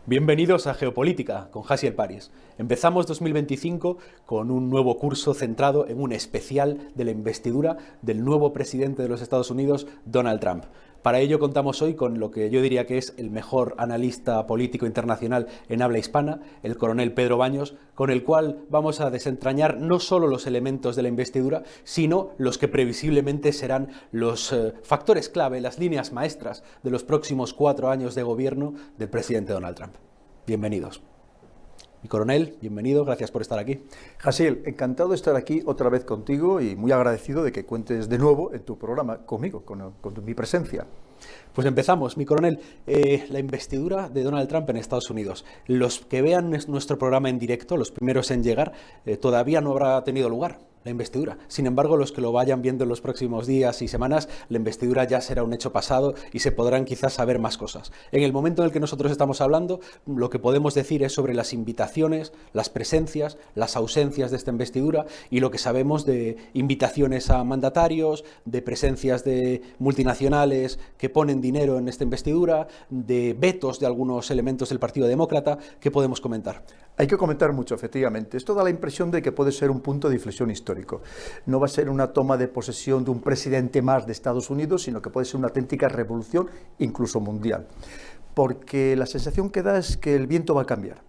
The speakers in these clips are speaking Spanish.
Bienvenidos a Geopolítica con Javier Paris. Empezamos 2025 con un nuevo curso centrado en un especial de la investidura del nuevo presidente de los Estados Unidos, Donald Trump. Para ello contamos hoy con lo que yo diría que es el mejor analista político internacional en habla hispana, el coronel Pedro Baños, con el cual vamos a desentrañar no solo los elementos de la investidura, sino los que previsiblemente serán los factores clave, las líneas maestras de los próximos 4 años de gobierno del presidente Donald Trump. Bienvenidos. Mi coronel, bienvenido, gracias por estar aquí. Jasiel, encantado de estar aquí otra vez contigo y muy agradecido de que cuentes de nuevo en tu programa conmigo, con mi presencia. Pues empezamos, mi coronel. La investidura de Donald Trump en Estados Unidos. Los que vean nuestro programa en directo, los primeros en llegar, todavía no habrá tenido lugar la investidura. Sin embargo, los que lo vayan viendo en los próximos días y semanas, la investidura ya será un hecho pasado y se podrán quizás saber más cosas. En el momento en el que nosotros estamos hablando, lo que podemos decir es sobre las invitaciones, las presencias, las ausencias de esta investidura y lo que sabemos de invitaciones a mandatarios, de presencias de multinacionales que ponen dinero en esta investidura, de vetos de algunos elementos del Partido Demócrata. ¿Qué podemos comentar? Hay que comentar mucho, efectivamente. Esto da la impresión de que puede ser un punto de inflexión histórico. No va a ser una toma de posesión de un presidente más de Estados Unidos, sino que puede ser una auténtica revolución, incluso mundial. Porque la sensación que da es que el viento va a cambiar.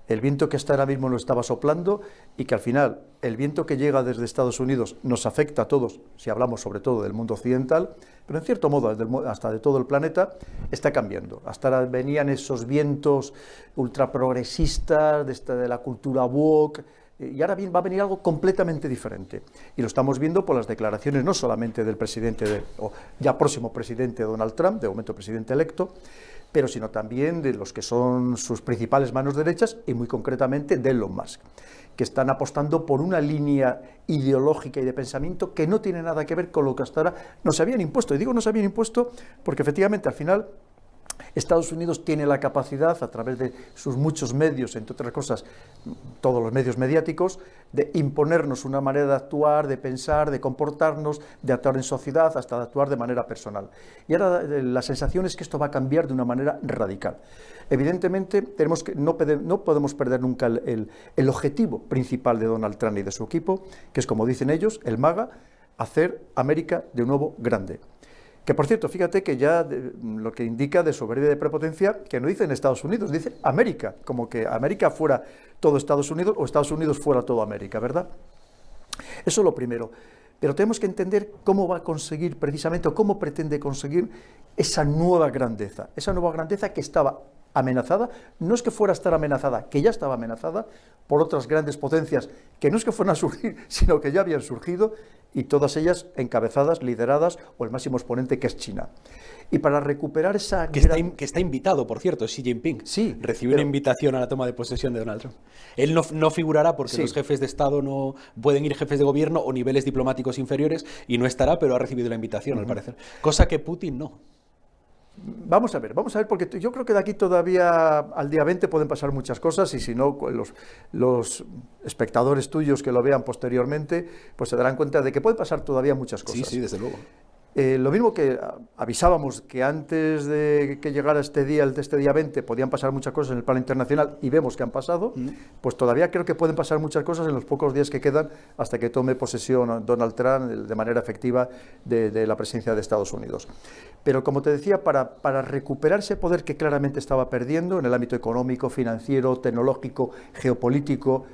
El viento que hasta ahora mismo nos estaba soplando y que al final el viento que llega desde Estados Unidos nos afecta a todos, si hablamos sobre todo del mundo occidental, pero en cierto modo hasta de todo el planeta, está cambiando. Hasta ahora venían esos vientos ultraprogresistas de la cultura woke, y ahora bien va a venir algo completamente diferente. Y lo estamos viendo por las declaraciones no solamente del presidente, o ya próximo presidente Donald Trump, de momento presidente electo, pero sino también de los que son sus principales manos derechas y muy concretamente de Elon Musk, que están apostando por una línea ideológica y de pensamiento que no tiene nada que ver con lo que hasta ahora nos habían impuesto. Y digo nos habían impuesto porque efectivamente al final Estados Unidos tiene la capacidad, a través de sus muchos medios, entre otras cosas, todos los medios mediáticos, de imponernos una manera de actuar, de pensar, de comportarnos, de actuar en sociedad, hasta de actuar de manera personal. Y ahora la sensación es que esto va a cambiar de una manera radical. Evidentemente, no podemos perder nunca el objetivo principal de Donald Trump y de su equipo, que es, como dicen ellos, el MAGA, hacer América de nuevo grande. Que, por cierto, fíjate que ya lo que indica de soberbia y de prepotencia, que no dicen Estados Unidos, dice América, como que América fuera todo Estados Unidos o Estados Unidos fuera todo América, ¿verdad? Eso es lo primero. Pero tenemos que entender cómo va a conseguir precisamente, o cómo pretende conseguir esa nueva grandeza que estaba amenazada, no es que fuera a estar amenazada, que ya estaba amenazada por otras grandes potencias que no es que fueran a surgir, sino que ya habían surgido, y todas ellas encabezadas, lideradas, o el máximo exponente que es China. Y para recuperar esa... Que está invitado, por cierto, Xi Jinping. Sí, recibió una invitación a la toma de posesión de Donald Trump. Él no figurará porque los jefes de Estado no pueden ir jefes de gobierno o niveles diplomáticos inferiores y no estará, pero ha recibido la invitación, al parecer. Cosa que Putin no. Vamos a ver, porque yo creo que de aquí todavía al día 20 pueden pasar muchas cosas y si no, los espectadores tuyos que lo vean posteriormente, pues se darán cuenta de que pueden pasar todavía muchas cosas. Sí, desde luego. Lo mismo que avisábamos que antes de que llegara este día 20, podían pasar muchas cosas en el plano internacional y vemos que han pasado, pues todavía creo que pueden pasar muchas cosas en los pocos días que quedan hasta que tome posesión Donald Trump de manera efectiva de la presidencia de Estados Unidos. Pero como te decía, para recuperar ese poder que claramente estaba perdiendo en el ámbito económico, financiero, tecnológico, geopolítico,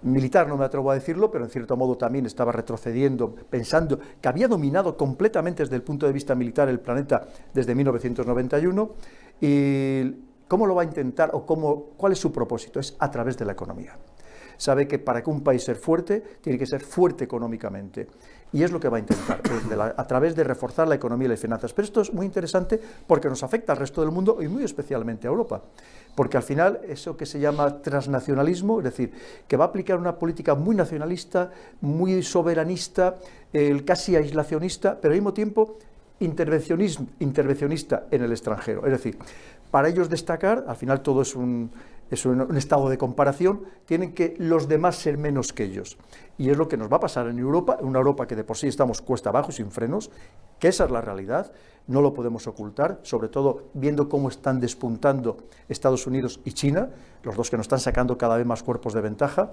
militar, no me atrevo a decirlo, pero en cierto modo también estaba retrocediendo, pensando que había dominado completamente desde el punto de vista militar el planeta desde 1991, y ¿cómo lo va a intentar o cuál es su propósito? Es a través de la economía. Sabe que para que un país sea fuerte, tiene que ser fuerte económicamente. Y es lo que va a intentar, a través de reforzar la economía y las finanzas. Pero esto es muy interesante porque nos afecta al resto del mundo y muy especialmente a Europa. Porque al final eso que se llama transnacionalismo, es decir, que va a aplicar una política muy nacionalista, muy soberanista, casi aislacionista, pero al mismo tiempo intervencionista en el extranjero. Es decir, para ellos destacar, al final todo es es un estado de comparación, tienen que los demás ser menos que ellos. Y es lo que nos va a pasar en Europa, una Europa que de por sí estamos cuesta abajo, sin frenos, que esa es la realidad, no lo podemos ocultar, sobre todo viendo cómo están despuntando Estados Unidos y China, los dos que nos están sacando cada vez más cuerpos de ventaja.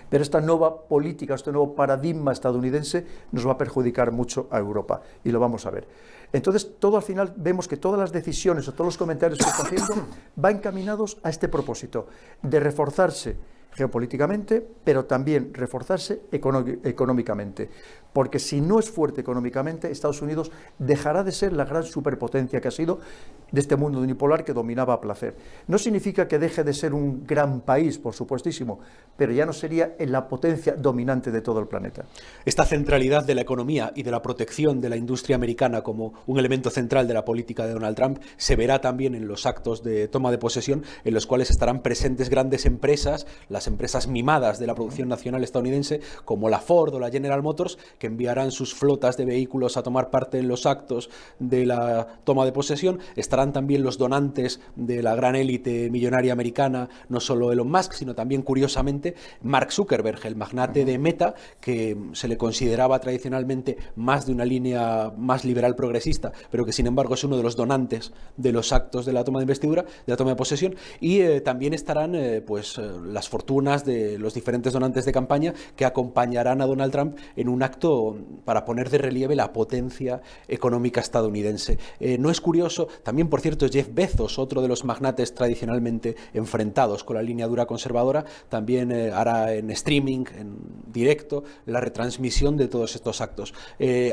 Pero esta nueva política, este nuevo paradigma estadounidense nos va a perjudicar mucho a Europa, y lo vamos a ver. Entonces, todo al final vemos que todas las decisiones o todos los comentarios que está haciendo van encaminados a este propósito, de reforzarse geopolíticamente, pero también reforzarse económicamente, porque si no es fuerte económicamente, Estados Unidos dejará de ser la gran superpotencia que ha sido de este mundo unipolar que dominaba a placer. No significa que deje de ser un gran país, por supuestísimo, pero ya no sería la potencia dominante de todo el planeta. Esta centralidad de la economía y de la protección de la industria americana como un elemento central de la política de Donald Trump se verá también en los actos de toma de posesión, en los cuales estarán presentes grandes empresas, las empresas mimadas de la producción nacional estadounidense, como la Ford o la General Motors, que enviarán sus flotas de vehículos a tomar parte en los actos de la toma de posesión. Estarán también los donantes de la gran élite millonaria americana, no solo Elon Musk, sino también, curiosamente, Mark Zuckerberg, el magnate de Meta, que se le consideraba tradicionalmente más de una línea más liberal progresista, pero que sin embargo es uno de los donantes de los actos de la toma de investidura, de la toma de posesión. Y también estarán las fortunas de los diferentes donantes de campaña que acompañarán a Donald Trump en un acto para poner de relieve la potencia económica estadounidense. No es curioso, también por cierto, Jeff Bezos, otro de los magnates tradicionalmente enfrentados con la línea dura conservadora, también hará en streaming, en directo, la retransmisión de todos estos actos.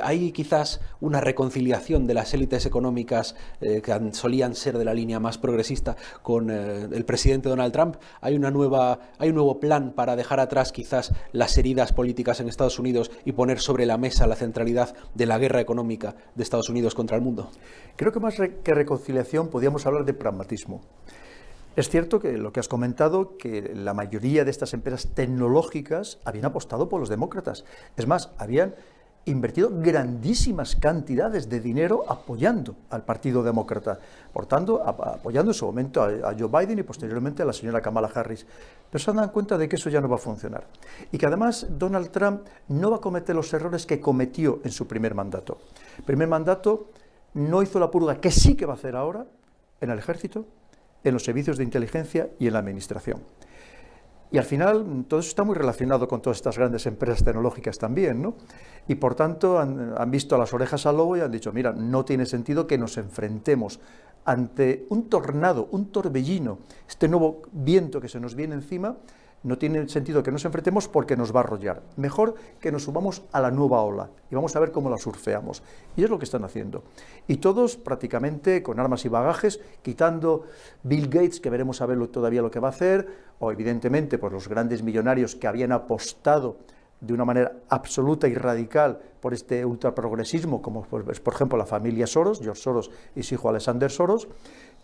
Hay quizás una reconciliación de las élites económicas que solían ser de la línea más progresista con el presidente Donald Trump. Hay un nuevo plan para dejar atrás quizás las heridas políticas en Estados Unidos y poner sobre la mesa la centralidad de la guerra económica de Estados Unidos contra el mundo. Creo que más que reconciliación podríamos hablar de pragmatismo. Es cierto que lo que has comentado, que la mayoría de estas empresas tecnológicas habían apostado por los demócratas. Es más, habían invertido grandísimas cantidades de dinero apoyando al Partido Demócrata, por tanto, apoyando en su momento a Joe Biden y posteriormente a la señora Kamala Harris. Pero se dan cuenta de que eso ya no va a funcionar y que además Donald Trump no va a cometer los errores que cometió en su primer mandato. El primer mandato no hizo la purga que sí que va a hacer ahora en el ejército, en los servicios de inteligencia y en la administración. Y al final todo eso está muy relacionado con todas estas grandes empresas tecnológicas también, ¿no? Y por tanto han visto a las orejas al lobo y han dicho, mira, no tiene sentido que nos enfrentemos ante un tornado, un torbellino, este nuevo viento que se nos viene encima. No tiene sentido que nos enfrentemos porque nos va a arrollar. Mejor que nos subamos a la nueva ola y vamos a ver cómo la surfeamos. Y es lo que están haciendo. Y todos prácticamente con armas y bagajes, quitando Bill Gates, que veremos a ver todavía lo que va a hacer, o evidentemente pues los grandes millonarios que habían apostado de una manera absoluta y radical por este ultraprogresismo, como pues, por ejemplo la familia Soros, George Soros y su hijo Alexander Soros,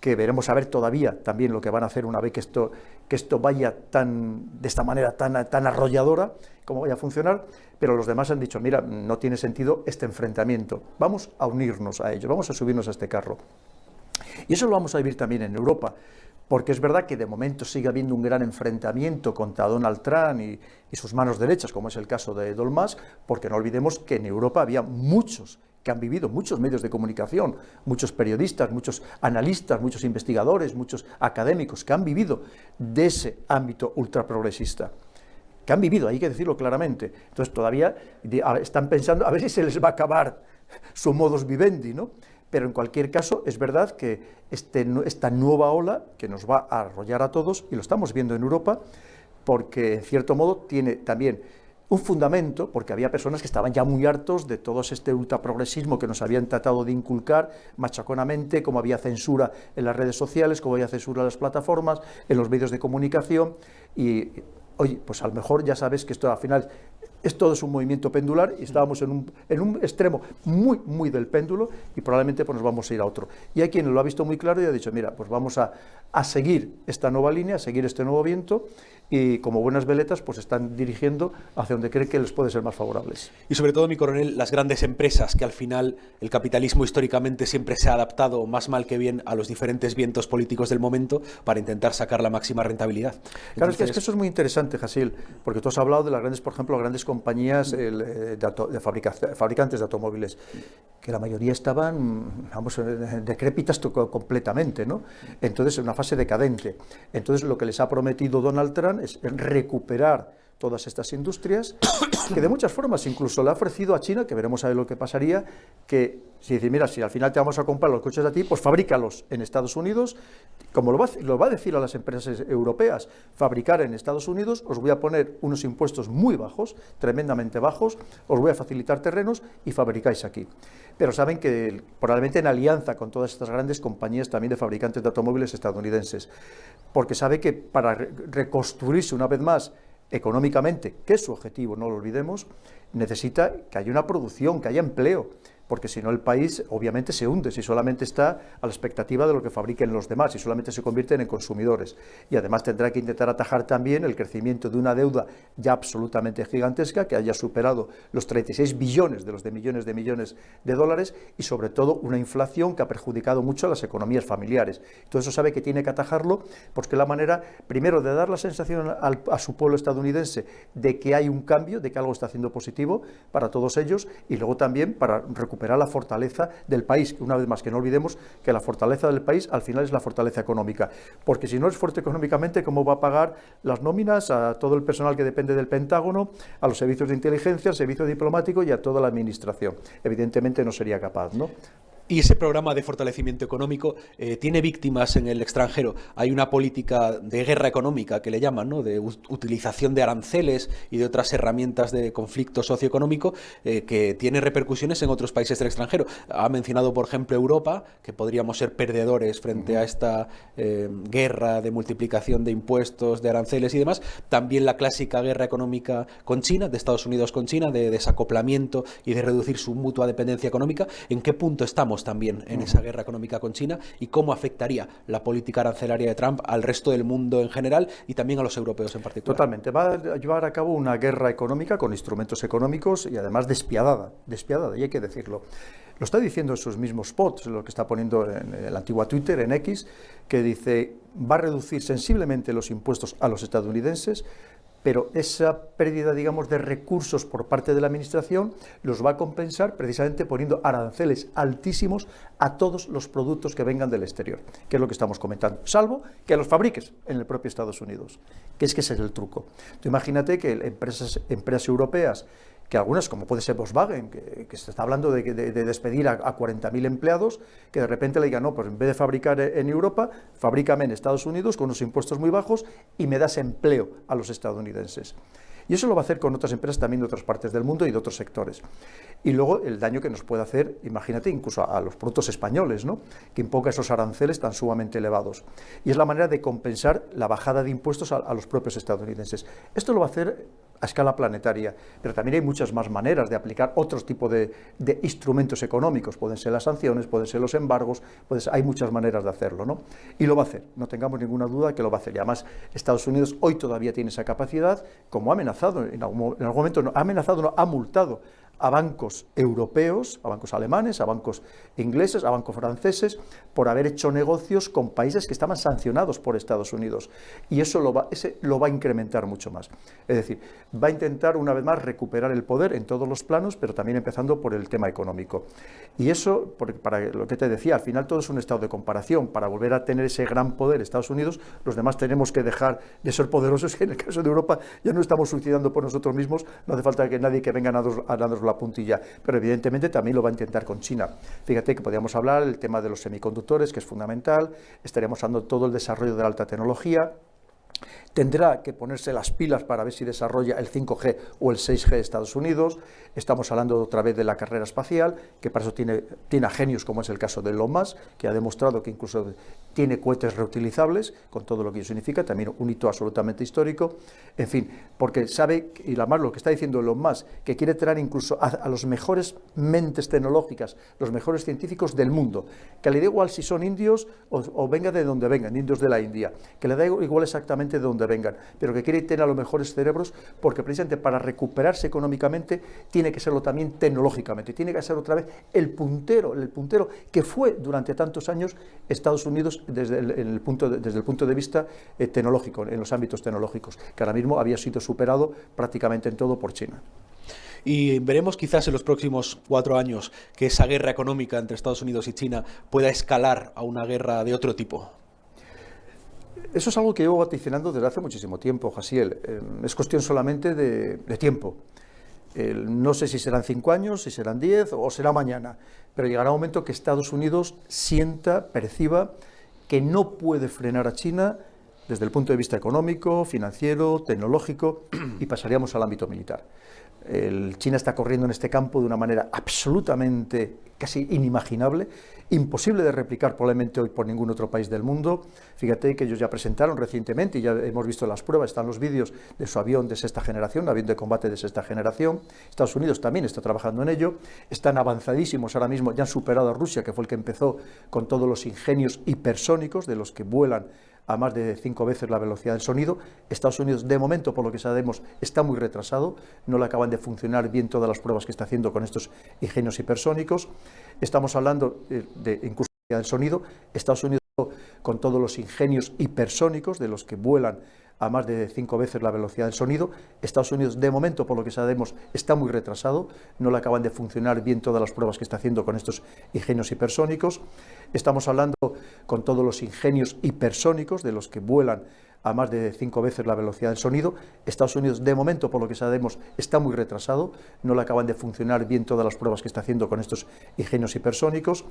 que veremos a ver todavía también lo que van a hacer una vez que esto vaya de esta manera tan arrolladora, cómo vaya a funcionar, pero los demás han dicho, mira, no tiene sentido este enfrentamiento, vamos a unirnos a ellos, vamos a subirnos a este carro. Y eso lo vamos a vivir también en Europa, porque es verdad que de momento sigue habiendo un gran enfrentamiento contra Donald Trump y sus manos derechas, como es el caso de Elon Musk, porque no olvidemos que en Europa había muchos que han vivido, muchos medios de comunicación, muchos periodistas, muchos analistas, muchos investigadores, muchos académicos que han vivido de ese ámbito ultraprogresista, que han vivido, hay que decirlo claramente. Entonces todavía están pensando a ver si se les va a acabar su modus vivendi, ¿no? Pero en cualquier caso es verdad que esta nueva ola que nos va a arrollar a todos, y lo estamos viendo en Europa, porque en cierto modo tiene también un fundamento, porque había personas que estaban ya muy hartos de todo este ultraprogresismo que nos habían tratado de inculcar machaconamente, como había censura en las redes sociales, como había censura en las plataformas, en los medios de comunicación, y oye, pues a lo mejor ya sabes que esto al final Todo es un movimiento pendular y estábamos en un extremo muy del péndulo y probablemente pues, nos vamos a ir a otro. Y hay quien lo ha visto muy claro y ha dicho, mira, pues vamos a seguir esta nueva línea, a seguir este nuevo viento y como buenas veletas pues están dirigiendo hacia donde creen que les puede ser más favorables. Y sobre todo, mi coronel, las grandes empresas, que al final el capitalismo históricamente siempre se ha adaptado más mal que bien a los diferentes vientos políticos del momento para intentar sacar la máxima rentabilidad. Claro, entonces, es que eso es muy interesante, Jasil, porque tú has hablado de las grandes, por ejemplo, grandes compañías fabricantes de automóviles, que la mayoría estaban, vamos, decrépitas completamente, ¿no? Entonces, en una fase decadente. Entonces, lo que les ha prometido Donald Trump es recuperar todas estas industrias, que de muchas formas incluso le ha ofrecido a China, que veremos a ver lo que pasaría, que si dice, mira, si al final te vamos a comprar los coches a ti, pues fabrícalos en Estados Unidos, como lo va a decir a las empresas europeas, fabricar en Estados Unidos, os voy a poner unos impuestos muy bajos, tremendamente bajos, os voy a facilitar terrenos y fabricáis aquí. Pero saben que probablemente en alianza con todas estas grandes compañías también de fabricantes de automóviles estadounidenses, porque sabe que para reconstruirse una vez más económicamente, que es su objetivo, no lo olvidemos, necesita que haya una producción, que haya empleo, porque si no el país obviamente se hunde, si solamente está a la expectativa de lo que fabriquen los demás, si solamente se convierten en consumidores. Y además tendrá que intentar atajar también el crecimiento de una deuda ya absolutamente gigantesca, que haya superado los 36 billones de los de millones de dólares, y sobre todo una inflación que ha perjudicado mucho a las economías familiares. Todo eso sabe que tiene que atajarlo, porque es la manera, primero, de dar la sensación a su pueblo estadounidense de que hay un cambio, de que algo está haciendo positivo para todos ellos, y luego también para recuperar la fortaleza del país, que una vez más que no olvidemos que la fortaleza del país al final es la fortaleza económica, porque si no es fuerte económicamente, ¿cómo va a pagar las nóminas a todo el personal que depende del Pentágono, a los servicios de inteligencia, al servicio diplomático y a toda la administración? Evidentemente no sería capaz, ¿no? Y ese programa de fortalecimiento económico tiene víctimas en el extranjero. Hay una política de guerra económica que le llaman, ¿no?, de utilización de aranceles y de otras herramientas de conflicto socioeconómico que tiene repercusiones en otros países del extranjero. Ha mencionado, por ejemplo, Europa, que podríamos ser perdedores frente a esta guerra de multiplicación de impuestos, de aranceles y demás. También la clásica guerra económica con China, de Estados Unidos con China, de desacoplamiento y de reducir su mutua dependencia económica. ¿En qué punto estamos también en esa guerra económica con China y cómo afectaría la política arancelaria de Trump al resto del mundo en general y también a los europeos en particular? Totalmente. Va a llevar a cabo una guerra económica con instrumentos económicos y además despiadada, y hay que decirlo. Lo está diciendo en sus mismos spots, lo que está poniendo en el antiguo Twitter, en X, que dice, va a reducir sensiblemente los impuestos a los estadounidenses, pero esa pérdida, digamos, de recursos por parte de la administración los va a compensar precisamente poniendo aranceles altísimos a todos los productos que vengan del exterior, que es lo que estamos comentando, salvo que los fabriques en el propio Estados Unidos, que ese es el truco. Tú imagínate que empresas europeas, que algunas, como puede ser Volkswagen, que se está hablando de despedir a 40.000 empleados, que de repente le digan, no, pues en vez de fabricar en Europa, fabrícame en Estados Unidos con unos impuestos muy bajos y me das empleo a los estadounidenses. Y eso lo va a hacer con otras empresas también de otras partes del mundo y de otros sectores. Y luego el daño que nos puede hacer, imagínate, incluso a los productos españoles, ¿no?, que imponga esos aranceles tan sumamente elevados. Y es la manera de compensar la bajada de impuestos a los propios estadounidenses. Esto lo va a hacer a escala planetaria, pero también hay muchas más maneras de aplicar otros tipos de instrumentos económicos. Pueden ser las sanciones, pueden ser los embargos, hay muchas maneras de hacerlo, ¿no? Y lo va a hacer, no tengamos ninguna duda que lo va a hacer. Y además Estados Unidos hoy todavía tiene esa capacidad, como ha amenazado, en algún momento no, ha multado a bancos europeos, a bancos alemanes, a bancos ingleses, a bancos franceses, por haber hecho negocios con países que estaban sancionados por Estados Unidos. Y eso lo va a incrementar mucho más. Es decir, va a intentar una vez más recuperar el poder en todos los planos, pero también empezando por el tema económico. Y eso, para lo que te decía, al final todo es un estado de comparación. Para volver a tener ese gran poder Estados Unidos, los demás tenemos que dejar de ser poderosos, que en el caso de Europa ya no estamos suicidando por nosotros mismos, no hace falta que nadie que venga a darnos la puntilla, pero evidentemente también lo va a intentar con China. Fíjate que podríamos hablar del tema de los semiconductores, que es fundamental, estaríamos hablando de todo el desarrollo de la alta tecnología, Tendrá que ponerse las pilas para ver si desarrolla el 5G o el 6G de Estados Unidos. Estamos hablando otra vez de la carrera espacial, que para eso tiene a genios como es el caso de Elon Musk, que ha demostrado que incluso tiene cohetes reutilizables, con todo lo que eso significa, también un hito absolutamente histórico. En fin, porque sabe, y además lo que está diciendo Elon Musk, que quiere traer incluso a los mejores mentes tecnológicas, los mejores científicos del mundo, que le da igual si son indios o venga de donde vengan, indios de la India, que le da igual exactamente de donde vengan, pero que quiere tener a los mejores cerebros, porque precisamente para recuperarse económicamente tiene que serlo también tecnológicamente, tiene que ser otra vez el puntero que fue durante tantos años Estados Unidos desde el punto de vista tecnológico, en los ámbitos tecnológicos, que ahora mismo había sido superado prácticamente en todo por China. Y veremos quizás en los próximos 4 años que esa guerra económica entre Estados Unidos y China pueda escalar a una guerra de otro tipo. Eso es algo que llevo vaticinando desde hace muchísimo tiempo, Jasiel. Es cuestión solamente de tiempo. No sé si serán 5 años, si serán 10 o será mañana, pero llegará un momento que Estados Unidos perciba que no puede frenar a China desde el punto de vista económico, financiero, tecnológico, y pasaríamos al ámbito militar. China está corriendo en este campo de una manera absolutamente casi inimaginable, imposible de replicar probablemente hoy por ningún otro país del mundo. Fíjate que ellos ya presentaron recientemente, y ya hemos visto las pruebas, están los vídeos de su avión de sexta generación, un avión de combate de sexta generación. Estados Unidos también está trabajando en ello, están avanzadísimos ahora mismo, ya han superado a Rusia, que fue el que empezó con todos los ingenios hipersónicos, de los que vuelan a más de 5 veces la velocidad del sonido. Estados Unidos, de momento, por lo que sabemos, está muy retrasado, no le acaban de funcionar bien todas las pruebas que está haciendo con estos ingenios hipersónicos. Estamos hablando de incluso del sonido. Estados Unidos, con todos los ingenios hipersónicos, de los que vuelan a más de 5 veces la velocidad del sonido. Estados Unidos, de momento, por lo que sabemos, está muy retrasado, no le acaban de funcionar bien todas las pruebas que está haciendo con estos ingenios hipersónicos. Estamos hablando con todos los ingenios hipersónicos, de los que vuelan a más de 5 veces la velocidad del sonido. Estados Unidos, de momento, por lo que sabemos, está muy retrasado, no le acaban de funcionar bien todas las pruebas que está haciendo con estos ingenios hipersónicos.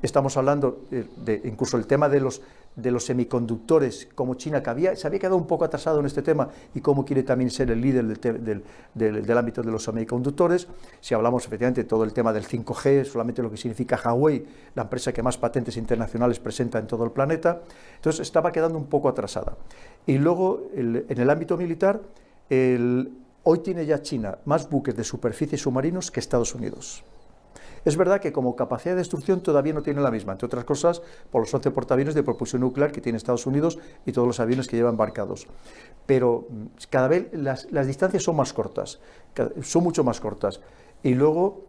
Estamos hablando de incluso el tema de los semiconductores, como China, que se había quedado un poco atrasado en este tema, y cómo quiere también ser el líder del ámbito de los semiconductores. Si hablamos efectivamente de todo el tema del 5G, solamente lo que significa Huawei, la empresa que más patentes internacionales presenta en todo el planeta, entonces estaba quedando un poco atrasada. Y luego, en el ámbito militar, hoy tiene ya China más buques de superficie submarinos que Estados Unidos. Es verdad que como capacidad de destrucción todavía no tiene la misma, entre otras cosas por los 11 portaaviones de propulsión nuclear que tiene Estados Unidos y todos los aviones que lleva embarcados. Pero cada vez las distancias son más cortas, son mucho más cortas. Y luego,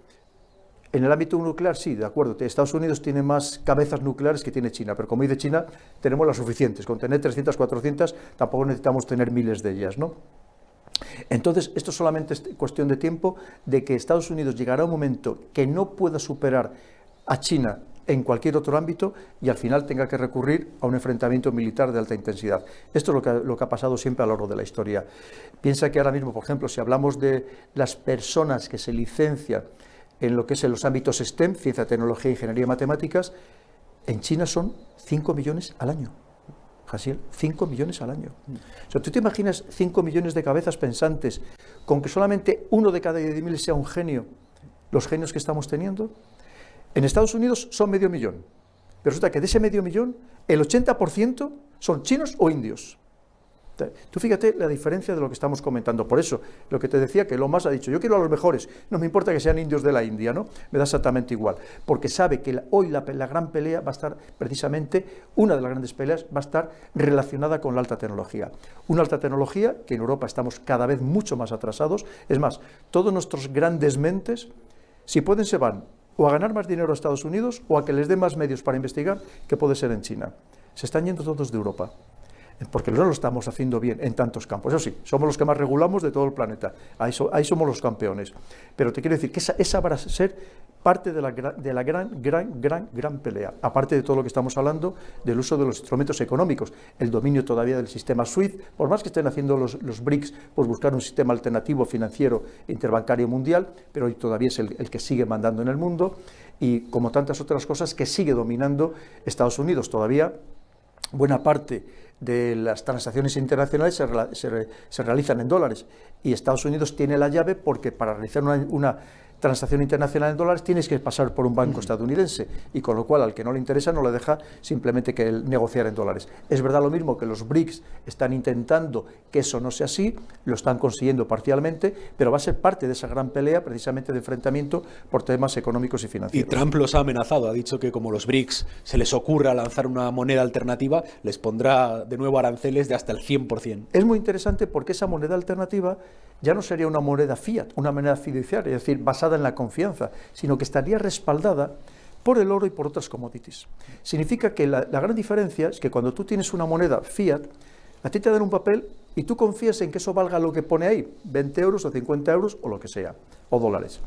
en el ámbito nuclear, sí, de acuerdo, Estados Unidos tiene más cabezas nucleares que tiene China, pero como dice China, tenemos las suficientes. Con tener 300, 400, tampoco necesitamos tener miles de ellas, ¿no? Entonces, esto solamente es cuestión de tiempo, de que Estados Unidos llegará a un momento que no pueda superar a China en cualquier otro ámbito y al final tenga que recurrir a un enfrentamiento militar de alta intensidad. Esto es lo que ha pasado siempre a lo largo de la historia. Piensa que ahora mismo, por ejemplo, si hablamos de las personas que se licencian en lo que es en los ámbitos STEM, ciencia, tecnología, ingeniería y matemáticas, en China son 5 millones al año. Jasiel, 5 millones al año. O sea, ¿tú te imaginas 5 millones de cabezas pensantes con que solamente 1 de cada 10.000 sea un genio? Los genios que estamos teniendo. En Estados Unidos son 500.000. Pero resulta que de ese 500.000, el 80% son chinos o indios. Tú fíjate la diferencia de lo que estamos comentando. Por eso, lo que te decía, que Elon Musk ha dicho, yo quiero a los mejores, no me importa que sean indios de la India, ¿no? Me da exactamente igual, porque sabe que hoy la gran pelea va a estar, precisamente, una de las grandes peleas va a estar relacionada con la alta tecnología. Una alta tecnología que en Europa estamos cada vez mucho más atrasados. Es más, todos nuestros grandes mentes, si pueden, se van o a ganar más dinero a Estados Unidos o a que les dé más medios para investigar, que puede ser en China. Se están yendo todos de Europa, porque no lo estamos haciendo bien en tantos campos. Eso sí, somos los que más regulamos de todo el planeta, ahí somos los campeones. Pero te quiero decir que esa va a ser parte de la gran pelea, aparte de todo lo que estamos hablando del uso de los instrumentos económicos, el dominio todavía del sistema SWIFT, por más que estén haciendo los BRICS, pues buscar un sistema alternativo financiero interbancario mundial, pero hoy todavía es el que sigue mandando en el mundo, y como tantas otras cosas que sigue dominando Estados Unidos todavía. Buena parte de las transacciones internacionales se realizan en dólares, y Estados Unidos tiene la llave porque para realizar una transacción internacional en dólares tienes que pasar por un banco estadounidense, y con lo cual al que no le interesa no le deja simplemente que negociar en dólares. Es verdad lo mismo que los BRICS están intentando que eso no sea así, lo están consiguiendo parcialmente, pero va a ser parte de esa gran pelea precisamente de enfrentamiento por temas económicos y financieros. Y Trump los ha amenazado, ha dicho que como los BRICS se les ocurra lanzar una moneda alternativa, les pondrá de nuevo aranceles de hasta el 100%. Es muy interesante porque esa moneda alternativa ya no sería una moneda fiat, una moneda fiduciaria, es decir, basada en la confianza, sino que estaría respaldada por el oro y por otras commodities. Significa que la gran diferencia es que cuando tú tienes una moneda fiat, a ti te dan un papel y tú confías en que eso valga lo que pone ahí, 20 euros o 50 euros o lo que sea, o dólares.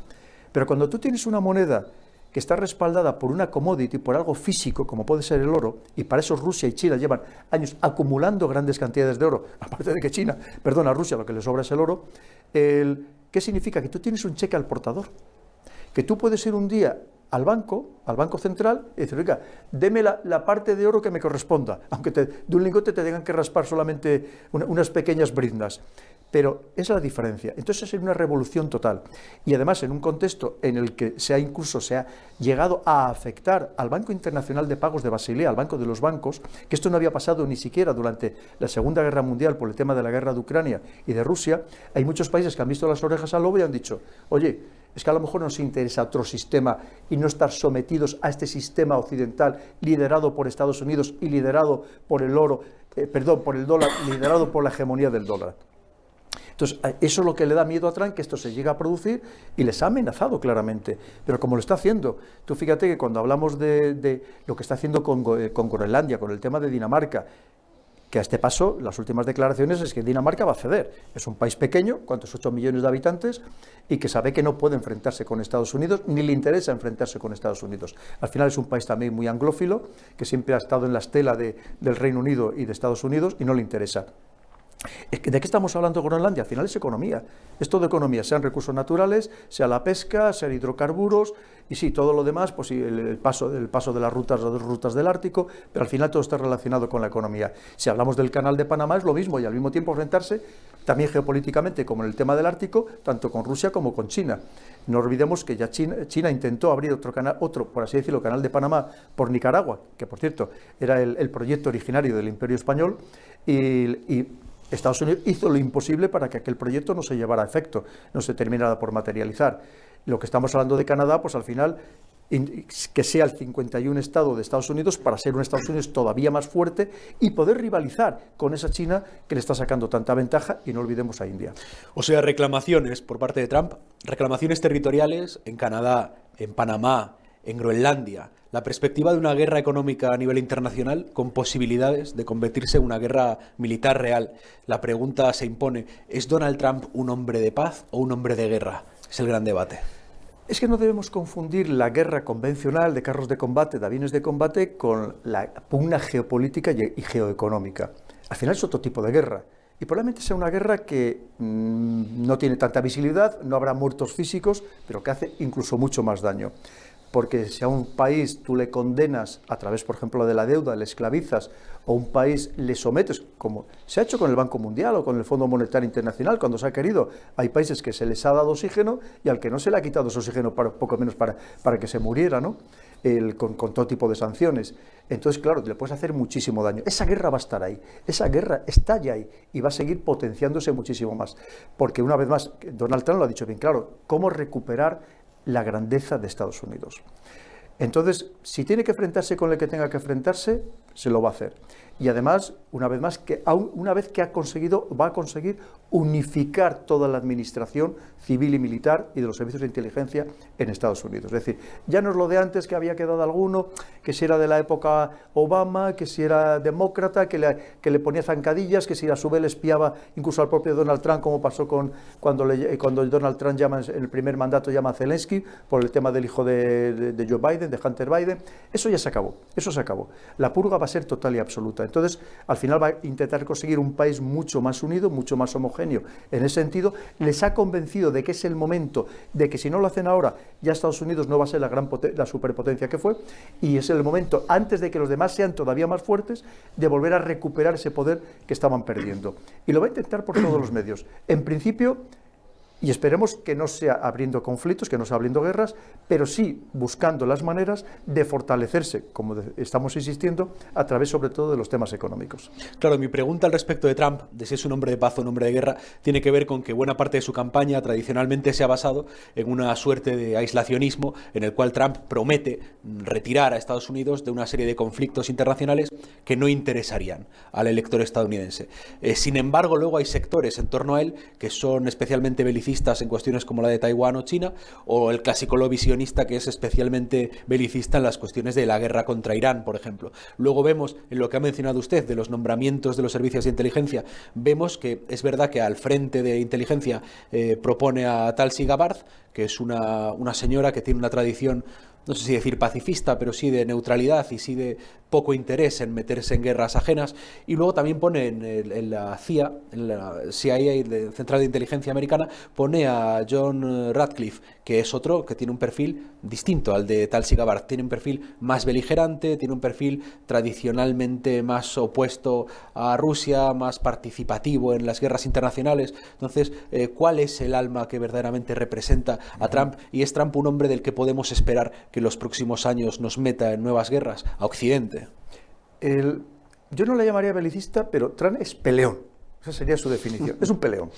Pero cuando tú tienes una moneda que está respaldada por una commodity, por algo físico, como puede ser el oro, y para eso Rusia y China llevan años acumulando grandes cantidades de oro, aparte de que a Rusia lo que le sobra es el oro, ¿qué significa? Que tú tienes un cheque al portador, que tú puedes ir un día al banco central, y decir, oiga, deme la parte de oro que me corresponda, aunque de un lingote te tengan que raspar solamente unas pequeñas briznas. Pero esa es la diferencia. Entonces es una revolución total. Y además en un contexto en el que se ha llegado a afectar al Banco Internacional de Pagos de Basilea, al Banco de los Bancos, que esto no había pasado ni siquiera durante la Segunda Guerra Mundial por el tema de la guerra de Ucrania y de Rusia. Hay muchos países que han visto las orejas al lobo y han dicho, oye, es que a lo mejor nos interesa otro sistema y no estar sometidos a este sistema occidental liderado por Estados Unidos y liderado por el por el dólar, liderado por la hegemonía del dólar. Entonces, eso es lo que le da miedo a Trump, que esto se llegue a producir, y les ha amenazado claramente. Pero como lo está haciendo, tú fíjate que cuando hablamos de lo que está haciendo con Groenlandia, con el tema de Dinamarca, que a este paso, las últimas declaraciones es que Dinamarca va a ceder. Es un país pequeño, ¿cuántos? 8 millones de habitantes, y que sabe que no puede enfrentarse con Estados Unidos, ni le interesa enfrentarse con Estados Unidos. Al final es un país también muy anglófilo, que siempre ha estado en la estela del Reino Unido y de Estados Unidos, y no le interesa. ¿De qué estamos hablando de Groenlandia? Al final es economía, es todo economía, sean recursos naturales, sea la pesca, sean hidrocarburos, y sí, todo lo demás, pues sí, el paso de las rutas del Ártico, pero al final todo está relacionado con la economía. Si hablamos del canal de Panamá es lo mismo, y al mismo tiempo enfrentarse también geopolíticamente, como en el tema del Ártico, tanto con Rusia como con China. No olvidemos que ya China intentó abrir otro canal, por así decirlo, canal de Panamá por Nicaragua, que por cierto era el proyecto originario del Imperio Español, y Estados Unidos hizo lo imposible para que aquel proyecto no se llevara a efecto, no se terminara por materializar. Lo que estamos hablando de Canadá, pues al final, que sea el 51 estado de Estados Unidos para ser un Estados Unidos todavía más fuerte y poder rivalizar con esa China que le está sacando tanta ventaja, y no olvidemos a India. O sea, reclamaciones por parte de Trump, reclamaciones territoriales en Canadá, en Panamá, en Groenlandia, la perspectiva de una guerra económica a nivel internacional con posibilidades de convertirse en una guerra militar real. La pregunta se impone, ¿es Donald Trump un hombre de paz o un hombre de guerra? Es el gran debate. Es que no debemos confundir la guerra convencional de carros de combate, de aviones de combate, con la pugna geopolítica y geoeconómica. Al final es otro tipo de guerra. Y probablemente sea una guerra que no tiene tanta visibilidad, no habrá muertos físicos, pero que hace incluso mucho más daño. Porque si a un país tú le condenas a través, por ejemplo, de la deuda, le esclavizas, o un país le sometes, como se ha hecho con el Banco Mundial o con el Fondo Monetario Internacional, cuando se ha querido, hay países que se les ha dado oxígeno y al que no se le ha quitado ese oxígeno poco menos para que se muriera, ¿no? Con todo tipo de sanciones. Entonces, claro, le puedes hacer muchísimo daño. Esa guerra va a estar ahí, esa guerra está ya ahí y va a seguir potenciándose muchísimo más. Porque una vez más, Donald Trump lo ha dicho bien claro, ¿cómo recuperar la grandeza de Estados Unidos? Entonces, si tiene que enfrentarse con el que tenga que enfrentarse, se lo va a hacer. Y además, una vez más, una vez que va a conseguir unificar toda la administración civil y militar y de los servicios de inteligencia en Estados Unidos. Es decir, ya no es lo de antes que había quedado alguno, que si era de la época Obama, que si era demócrata, que le ponía zancadillas, que si a su vez le espiaba incluso al propio Donald Trump, como pasó cuando Donald Trump llama en el primer mandato llama a Zelensky por el tema del hijo de Joe Biden, de Hunter Biden. Eso ya se acabó, eso se acabó. La purga va a ser total y absoluta. Entonces, al final va a intentar conseguir un país mucho más unido, mucho más homogéneo. En ese sentido, les ha convencido de que es el momento, de que si no lo hacen ahora, ya Estados Unidos no va a ser la superpotencia que fue, y es el momento, antes de que los demás sean todavía más fuertes, de volver a recuperar ese poder que estaban perdiendo. Y lo va a intentar por todos los medios. En principio, y esperemos que no sea abriendo conflictos, que no sea abriendo guerras, pero sí buscando las maneras de fortalecerse, como estamos insistiendo, a través sobre todo de los temas económicos. Claro, mi pregunta al respecto de Trump, de si es un hombre de paz o un hombre de guerra, tiene que ver con que buena parte de su campaña tradicionalmente se ha basado en una suerte de aislacionismo en el cual Trump promete retirar a Estados Unidos de una serie de conflictos internacionales que no interesarían al elector estadounidense. Sin embargo, luego hay sectores en torno a él que son especialmente belicistas en cuestiones como la de Taiwán o China, o el clásico lobby sionista que es especialmente belicista en las cuestiones de la guerra contra Irán, por ejemplo. Luego vemos, en lo que ha mencionado usted, de los nombramientos de los servicios de inteligencia, vemos que es verdad que al frente de inteligencia propone a Tulsi Gabbard, que es una señora que tiene una tradición, no sé si decir pacifista, pero sí de neutralidad y sí de poco interés en meterse en guerras ajenas, y luego también pone en la CIA, en la CIA, la Central de Inteligencia Americana, pone a John Ratcliffe, que es otro que tiene un perfil distinto al de Tulsi Gabbard, tiene un perfil más beligerante, tiene un perfil tradicionalmente más opuesto a Rusia, más participativo en las guerras internacionales. Entonces, ¿cuál es el alma que verdaderamente representa a Trump? ¿Y es Trump un hombre del que podemos esperar que en los próximos años nos meta en nuevas guerras a Occidente? Yo no le llamaría belicista, pero Trump es peleón. Esa sería su definición. Es un peleón.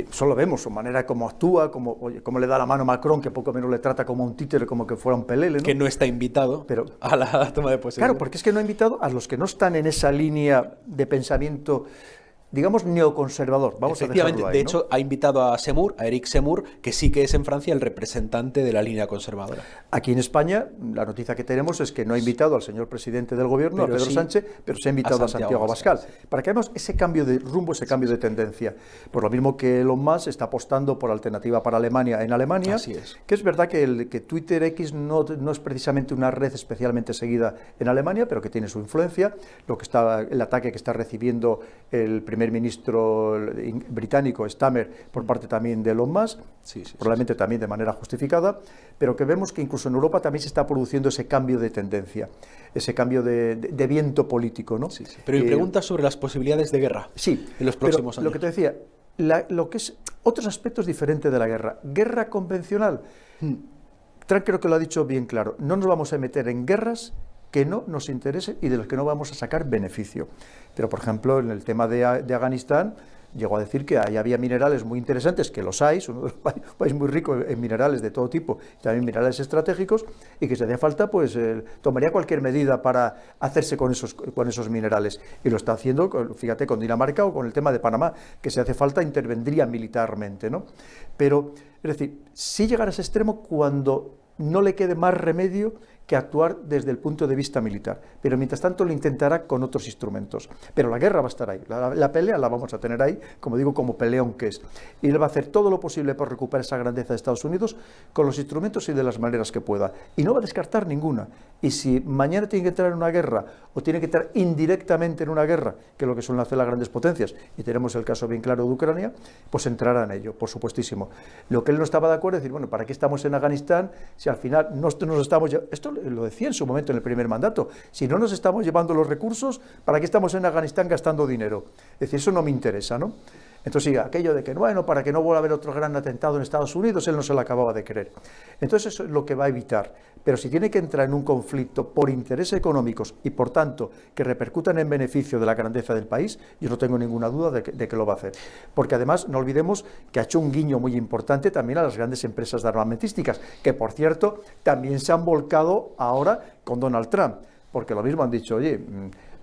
Solo vemos su manera como actúa, cómo le da la mano a Macron, que poco menos le trata como un títere, como que fuera un pelele, ¿no? Que no está invitado a la toma de posesión. Claro, porque es que no ha invitado a los que no están en esa línea de pensamiento, digamos, neoconservador. Vamos a dejarlo ahí, de hecho, ha invitado a Eric Zemmour, que sí que es en Francia el representante de la línea conservadora. Aquí en España, la noticia que tenemos es que no ha invitado al señor presidente del gobierno, a Pedro Sánchez, pero se ha invitado a Santiago Abascal, para que veamos ese cambio de rumbo, ese cambio de tendencia. Por lo mismo que Elon Musk está apostando por Alternativa para Alemania en Alemania, Así es. Que es verdad que Twitter X no es precisamente una red especialmente seguida en Alemania, pero que tiene su influencia. El ataque que está recibiendo el primer ministro británico, Starmer, por parte también de Elon Musk, probablemente también de manera justificada, pero que vemos que incluso en Europa también se está produciendo ese cambio de tendencia, ese cambio de viento político, ¿no? Pero mi pregunta sobre las posibilidades de guerra en los próximos años. Lo que te decía, lo que es otros aspectos diferentes de la guerra. Guerra convencional, Trump creo que lo ha dicho bien claro, no nos vamos a meter en guerras que no nos interesen y de las que no vamos a sacar beneficio. Pero, por ejemplo, en el tema de Afganistán, llegó a decir que ahí había minerales muy interesantes, que los hay, son un país muy rico en minerales de todo tipo, también minerales estratégicos, y que si hacía falta, pues tomaría cualquier medida para hacerse con esos minerales. Y lo está haciendo, fíjate, con Dinamarca o con el tema de Panamá, que si hace falta intervendría militarmente, ¿no? Pero, es decir, sí llegar a ese extremo cuando no le quede más remedio que actuar desde el punto de vista militar, pero mientras tanto lo intentará con otros instrumentos. Pero la guerra va a estar ahí, la pelea la vamos a tener ahí, como digo, como peleón que es. Y él va a hacer todo lo posible por recuperar esa grandeza de Estados Unidos con los instrumentos y de las maneras que pueda. Y no va a descartar ninguna. Y si mañana tiene que entrar en una guerra o tiene que entrar indirectamente en una guerra, que es lo que suelen hacer las grandes potencias, y tenemos el caso bien claro de Ucrania, pues entrará en ello, por supuestísimo. Lo que él no estaba de acuerdo es decir, bueno, ¿para qué estamos en Afganistán si al final no nos estamos... Esto lo decía en su momento en el primer mandato, si no nos estamos llevando los recursos, ¿para qué estamos en Afganistán gastando dinero? Es decir, eso no me interesa, ¿no? Entonces, sí, aquello de que, bueno, para que no vuelva a haber otro gran atentado en Estados Unidos, él no se lo acababa de creer. Entonces, eso es lo que va a evitar. Pero si tiene que entrar en un conflicto por intereses económicos y, por tanto, que repercutan en beneficio de la grandeza del país, yo no tengo ninguna duda de que lo va a hacer. Porque, además, no olvidemos que ha hecho un guiño muy importante también a las grandes empresas de armamentísticas, que, por cierto, también se han volcado ahora con Donald Trump. Porque lo mismo han dicho, oye,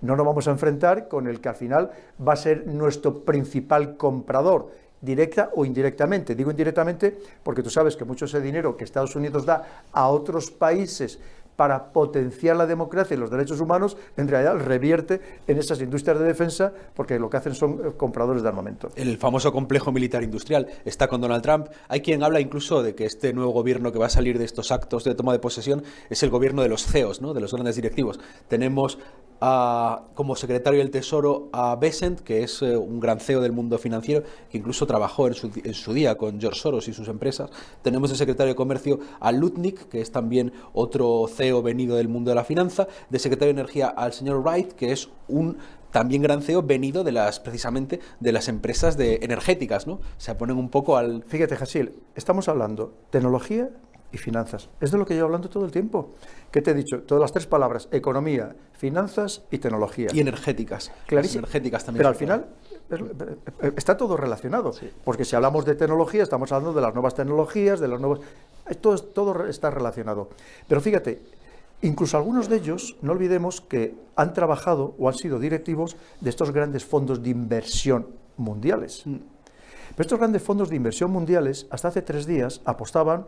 no nos vamos a enfrentar con el que al final va a ser nuestro principal comprador, directa o indirectamente. Digo indirectamente porque tú sabes que mucho ese dinero que Estados Unidos da a otros países para potenciar la democracia y los derechos humanos, en realidad revierte en esas industrias de defensa, porque lo que hacen son compradores de armamento. El famoso complejo militar industrial está con Donald Trump. Hay quien habla incluso de que este nuevo gobierno que va a salir de estos actos de toma de posesión es el gobierno de los CEOs, ¿no? De los grandes directivos. Tenemos como secretario del Tesoro a Bessent, que es un gran CEO del mundo financiero, que incluso trabajó en su día con George Soros y sus empresas. Tenemos de secretario de Comercio a Lutnick, que es también otro CEO venido del mundo de la finanza. De secretario de Energía al señor Wright, que es un también gran CEO venido precisamente de las empresas energéticas, ¿no? Se ponen un poco al... Fíjate, Jasil, estamos hablando tecnología y finanzas. Es de lo que llevo hablando todo el tiempo. ¿Qué te he dicho? Todas las tres palabras: economía, finanzas y tecnología. Y energéticas. Clarísimo. Energéticas también. Pero al final está todo relacionado. Sí. Porque si hablamos de tecnología, estamos hablando de las nuevas tecnologías, de los nuevos... Todo está relacionado. Pero fíjate, incluso algunos de ellos, no olvidemos que han trabajado o han sido directivos de estos grandes fondos de inversión mundiales. Pero estos grandes fondos de inversión mundiales, hasta hace 3 días, apostaban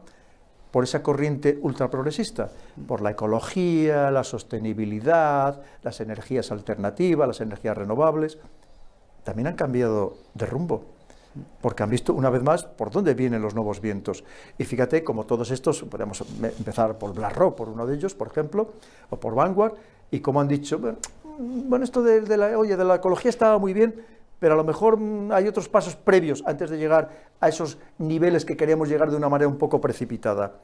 por esa corriente ultraprogresista, por la ecología, la sostenibilidad, las energías alternativas, las energías renovables. También han cambiado de rumbo, porque han visto una vez más por dónde vienen los nuevos vientos. Y fíjate, como todos estos, podemos empezar por BlackRock, por uno de ellos, por ejemplo, o por Vanguard, y como han dicho, bueno, esto de la ecología estaba muy bien, pero a lo mejor hay otros pasos previos antes de llegar a esos niveles que queremos llegar de una manera un poco precipitada.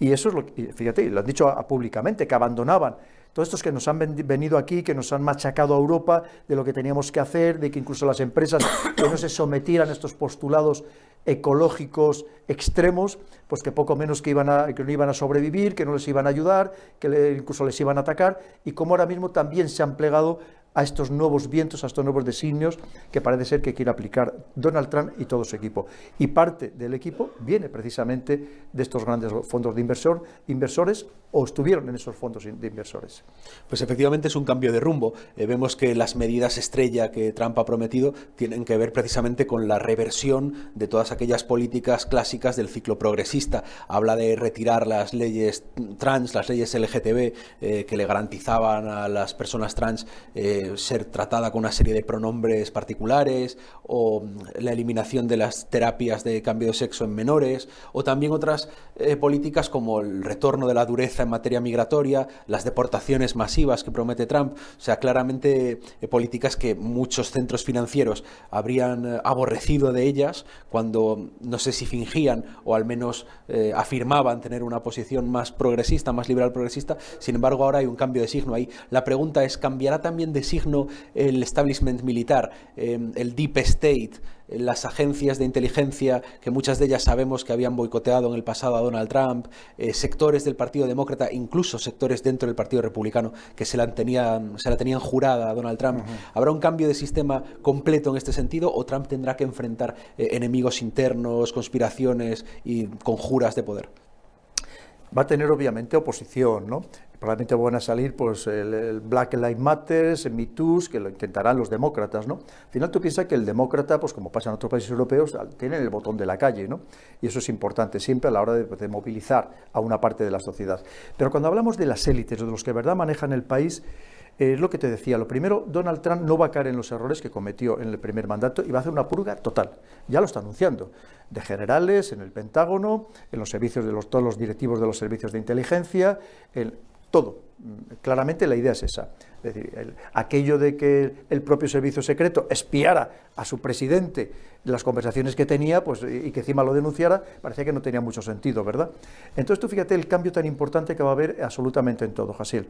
Y eso es lo que, fíjate, lo han dicho públicamente, que abandonaban. Todos estos que nos han venido aquí, que nos han machacado a Europa de lo que teníamos que hacer, de que incluso las empresas que no se sometieran a estos postulados ecológicos extremos, pues que poco menos que no iban a sobrevivir, que no les iban a ayudar, que incluso les iban a atacar, y como ahora mismo también se han plegado a estos nuevos vientos, a estos nuevos designios que parece ser que quiere aplicar Donald Trump y todo su equipo. Y parte del equipo viene precisamente de estos grandes fondos de inversores, o estuvieron en esos fondos de inversores. Pues efectivamente es un cambio de rumbo. Vemos que las medidas estrella que Trump ha prometido tienen que ver precisamente con la reversión de todas aquellas políticas clásicas del ciclo progresista. Habla de retirar las leyes trans, las leyes LGTB, que le garantizaban a las personas trans ser tratada con una serie de pronombres particulares, o la eliminación de las terapias de cambio de sexo en menores, o también otras políticas como el retorno de la dureza en materia migratoria, las deportaciones masivas que promete Trump. O sea, claramente políticas que muchos centros financieros habrían aborrecido de ellas cuando, no sé si fingían o al menos afirmaban tener una posición más progresista, más liberal progresista. Sin embargo, ahora hay un cambio de signo ahí. La pregunta es, ¿cambiará también de signo el establishment militar, el deep state, las agencias de inteligencia, que muchas de ellas sabemos que habían boicoteado en el pasado a Donald Trump, sectores del Partido Demócrata, incluso sectores dentro del Partido Republicano que se la tenían jurada a Donald Trump? ¿Habrá un cambio de sistema completo en este sentido, o Trump tendrá que enfrentar enemigos internos, conspiraciones y conjuras de poder? Va a tener obviamente oposición, ¿no? Probablemente van a salir pues el Black Lives Matter, el Me Too, que lo intentarán los demócratas, ¿no? Al final tú piensas que el demócrata, pues como pasa en otros países europeos, tienen el botón de la calle, ¿no? Y eso es importante siempre a la hora de movilizar a una parte de la sociedad. Pero cuando hablamos de las élites, de los que de verdad manejan el país, es lo que te decía. Lo primero, Donald Trump no va a caer en los errores que cometió en el primer mandato y va a hacer una purga total. Ya lo está anunciando. De generales, en el Pentágono, en los servicios todos los directivos de los servicios de inteligencia, todo. Claramente la idea es esa. Es decir, aquello de que el propio servicio secreto espiara a su presidente las conversaciones que tenía, pues, y que encima lo denunciara, parecía que no tenía mucho sentido, ¿verdad? Entonces tú fíjate el cambio tan importante que va a haber absolutamente en todo, Jasil.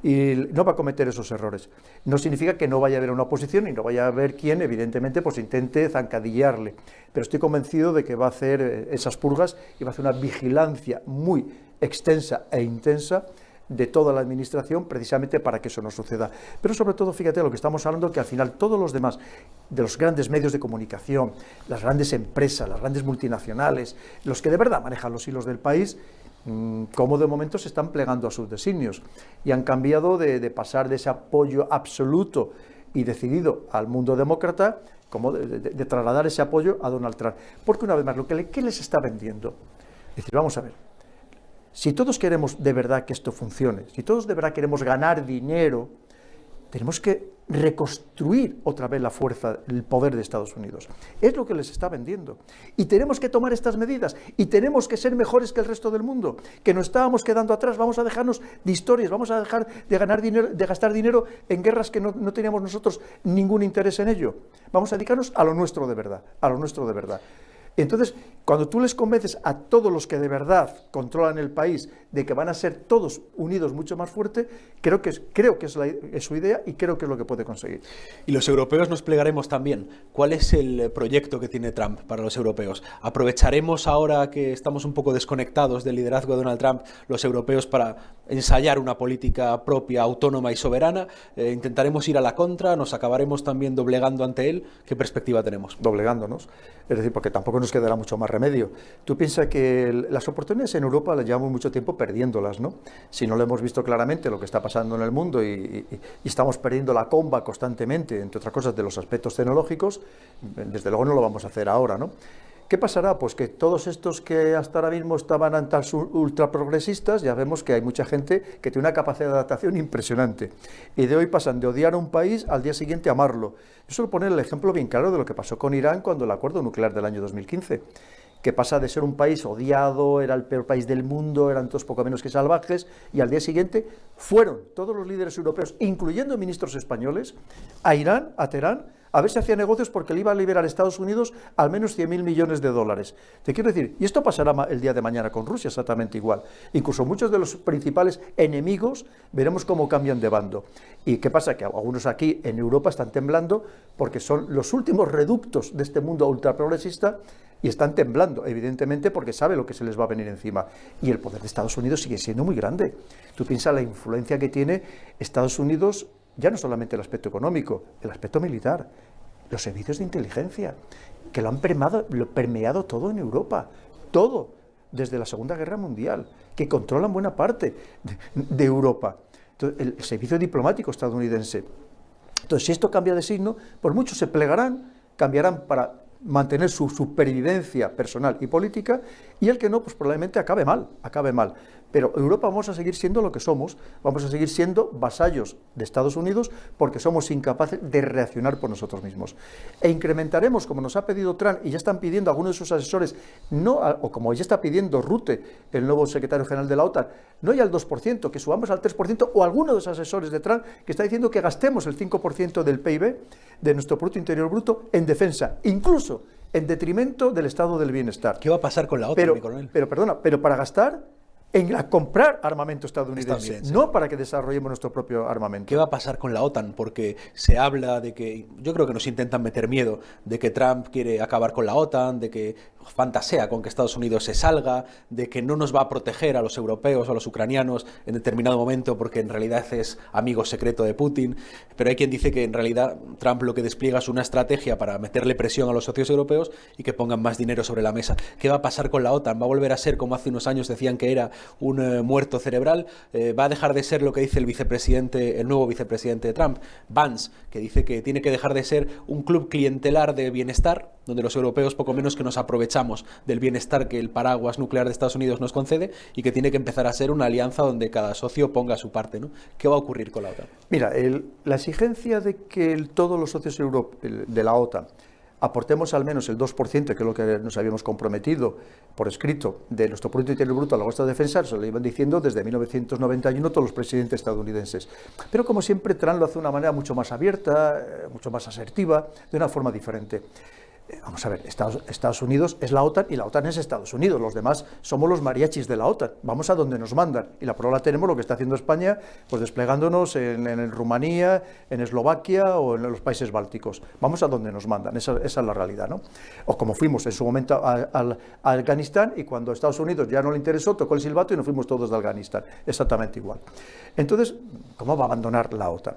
Y no va a cometer esos errores. No significa que no vaya a haber una oposición y no vaya a haber quien, evidentemente, pues intente zancadillarle. Pero estoy convencido de que va a hacer esas purgas y va a hacer una vigilancia muy extensa e intensa de toda la administración, precisamente para que eso no suceda. Pero sobre todo, fíjate lo que estamos hablando, que al final todos los demás, de los grandes medios de comunicación, las grandes empresas, las grandes multinacionales, los que de verdad manejan los hilos del país, como de momento se están plegando a sus designios y han cambiado de pasar de ese apoyo absoluto y decidido al mundo demócrata, como de trasladar ese apoyo a Donald Trump. Porque una vez más, ¿qué les está vendiendo? Es decir, vamos a ver, si todos queremos de verdad que esto funcione, si todos de verdad queremos ganar dinero, tenemos que reconstruir otra vez la fuerza, el poder de Estados Unidos. Es lo que les está vendiendo. Y tenemos que tomar estas medidas y tenemos que ser mejores que el resto del mundo, que nos estábamos quedando atrás, vamos a dejarnos de historias, vamos a dejar de ganar dinero, de gastar dinero en guerras que no teníamos nosotros ningún interés en ello. Vamos a dedicarnos a lo nuestro de verdad, a lo nuestro de verdad. Entonces, cuando tú les convences a todos los que de verdad controlan el país de que van a ser todos unidos mucho más fuerte, creo que es su idea y creo que es lo que puede conseguir. Y los europeos nos plegaremos también. ¿Cuál es el proyecto que tiene Trump para los europeos? ¿Aprovecharemos ahora que estamos un poco desconectados del liderazgo de Donald Trump, los europeos, para ensayar una política propia, autónoma y soberana? ¿Intentaremos ir a la contra? ¿Nos acabaremos también doblegando ante él? ¿Qué perspectiva tenemos? Doblegándonos. Es decir, porque tampoco nos quedará mucho más remedio. Tú piensas que las oportunidades en Europa las llevamos mucho tiempo perdiéndolas, ¿no? Si no lo hemos visto claramente lo que está pasando en el mundo y estamos perdiendo la comba constantemente, entre otras cosas, de los aspectos tecnológicos, desde luego no lo vamos a hacer ahora, ¿no? ¿Qué pasará? Pues que todos estos que hasta ahora mismo estaban tan ultraprogresistas, ya vemos que hay mucha gente que tiene una capacidad de adaptación impresionante. Y de hoy pasan de odiar a un país al día siguiente amarlo. Yo suelo poner el ejemplo bien claro de lo que pasó con Irán cuando el acuerdo nuclear del año 2015, que pasa de ser un país odiado, era el peor país del mundo, eran todos poco menos que salvajes, y al día siguiente fueron todos los líderes europeos, incluyendo ministros españoles, a Irán, a Teherán, a ver si hacía negocios porque le iba a liberar a Estados Unidos al menos 100.000 millones de dólares. Te quiero decir, y esto pasará el día de mañana con Rusia exactamente igual. Incluso muchos de los principales enemigos veremos cómo cambian de bando. ¿Y qué pasa? Que algunos aquí en Europa están temblando porque son los últimos reductos de este mundo ultraprogresista y están temblando, evidentemente, porque sabe lo que se les va a venir encima. Y el poder de Estados Unidos sigue siendo muy grande. Tú piensas la influencia que tiene Estados Unidos, ya no solamente el aspecto económico, el aspecto militar, los servicios de inteligencia, que lo han permeado todo en Europa, todo, desde la Segunda Guerra Mundial, que controlan buena parte de Europa. Entonces, el servicio diplomático estadounidense. Entonces, si esto cambia de signo, pues muchos se plegarán, cambiarán para mantener su supervivencia personal y política, y el que no, pues probablemente acabe mal. Pero Europa vamos a seguir siendo lo que somos, vamos a seguir siendo vasallos de Estados Unidos porque somos incapaces de reaccionar por nosotros mismos. E incrementaremos, como nos ha pedido Trump, y ya están pidiendo algunos de sus asesores, o como ya está pidiendo Rutte, el nuevo secretario general de la OTAN, no ya al 2%, que subamos al 3%, o alguno de los asesores de Trump que está diciendo que gastemos el 5% del PIB, de nuestro Producto Interior Bruto, en defensa, incluso en detrimento del estado del bienestar. ¿Qué va a pasar con la OTAN, mi coronel? Pero para gastar en comprar armamento estadounidense, no para que desarrollemos nuestro propio armamento. ¿Qué va a pasar con la OTAN? Porque se habla de que, yo creo que nos intentan meter miedo, de que Trump quiere acabar con la OTAN, de que fantasea con que Estados Unidos se salga, de que no nos va a proteger a los europeos o a los ucranianos en determinado momento porque en realidad es amigo secreto de Putin. Pero hay quien dice que en realidad Trump lo que despliega es una estrategia para meterle presión a los socios europeos y que pongan más dinero sobre la mesa. ¿Qué va a pasar con la OTAN? ¿Va a volver a ser como hace unos años decían que era un muerto cerebral? ¿Va a dejar de ser lo que dice el nuevo vicepresidente de Trump, Vance, que dice que tiene que dejar de ser un club clientelar de bienestar, donde los europeos poco menos que nos aprovechamos del bienestar que el paraguas nuclear de Estados Unidos nos concede, y que tiene que empezar a ser una alianza donde cada socio ponga su parte, ¿no? ¿Qué va a ocurrir con la OTAN? Mira, la exigencia de que todos los socios de la OTAN aportemos al menos el 2%, que es lo que nos habíamos comprometido por escrito, de nuestro Producto Interior Bruto a la gasto de defensa, se lo iban diciendo desde 1991 todos los presidentes estadounidenses. Pero como siempre, Trump lo hace de una manera mucho más abierta, mucho más asertiva, de una forma diferente. Vamos a ver, Estados Unidos es la OTAN y la OTAN es Estados Unidos, los demás somos los mariachis de la OTAN, vamos a donde nos mandan, y la prueba la tenemos lo que está haciendo España, pues desplegándonos en Rumanía, en Eslovaquia o en los países bálticos, vamos a donde nos mandan, esa es la realidad, ¿no? O como fuimos en su momento a Afganistán, y cuando a Estados Unidos ya no le interesó, tocó el silbato y nos fuimos todos de Afganistán, exactamente igual. Entonces, ¿cómo va a abandonar la OTAN?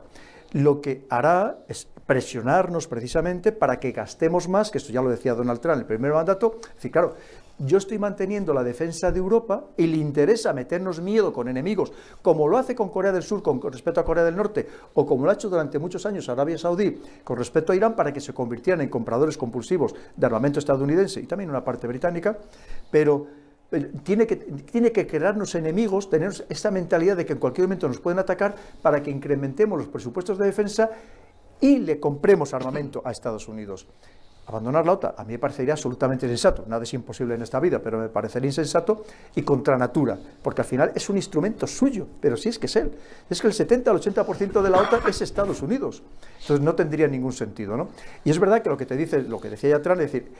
Lo que hará es presionarnos precisamente para que gastemos más, que esto ya lo decía Donald Trump en el primer mandato. Es decir, claro, yo estoy manteniendo la defensa de Europa y le interesa meternos miedo con enemigos, como lo hace con Corea del Sur con respecto a Corea del Norte, o como lo ha hecho durante muchos años Arabia Saudí con respecto a Irán, para que se convirtieran en compradores compulsivos de armamento estadounidense y también una parte británica, pero tiene que crearnos enemigos, tener esa mentalidad de que en cualquier momento nos pueden atacar para que incrementemos los presupuestos de defensa y le compremos armamento a Estados Unidos. Abandonar la OTAN a mí me parecería absolutamente insensato, nada es imposible en esta vida, pero me parecería insensato y contra natura, porque al final es un instrumento suyo, pero sí es que es él. Es que el 70 al 80% de la OTAN es Estados Unidos, entonces no tendría ningún sentido, ¿no? Y es verdad que lo que te dice, lo que decía ya Trump, es decir,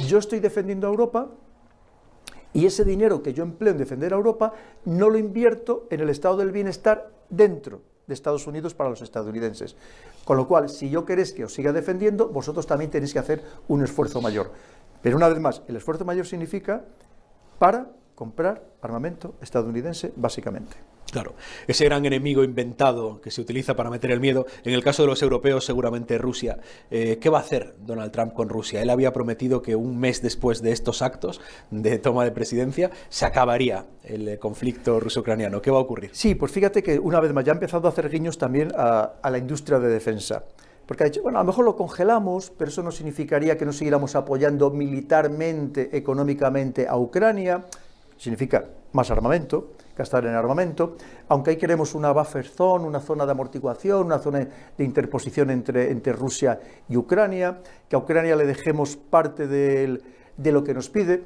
yo estoy defendiendo a Europa y ese dinero que yo empleo en defender a Europa no lo invierto en el estado del bienestar dentro de Estados Unidos para los estadounidenses. Con lo cual, si yo queréis que os siga defendiendo, vosotros también tenéis que hacer un esfuerzo mayor. Pero una vez más, el esfuerzo mayor significa para comprar armamento estadounidense, básicamente. Claro, ese gran enemigo inventado que se utiliza para meter el miedo, en el caso de los europeos seguramente Rusia. ¿Qué va a hacer Donald Trump con Rusia? Él había prometido que un mes después de estos actos de toma de presidencia se acabaría el conflicto ruso-ucraniano. ¿Qué va a ocurrir? Sí, pues fíjate que una vez más ya ha empezado a hacer guiños también a la industria de defensa. Porque ha dicho, bueno, a lo mejor lo congelamos, pero eso no significaría que no siguiéramos apoyando militarmente, económicamente a Ucrania. Significa más armamento, gastar en armamento, aunque ahí queremos una buffer zone, una zona de amortiguación, una zona de interposición entre Rusia y Ucrania, que a Ucrania le dejemos parte de lo que nos pide.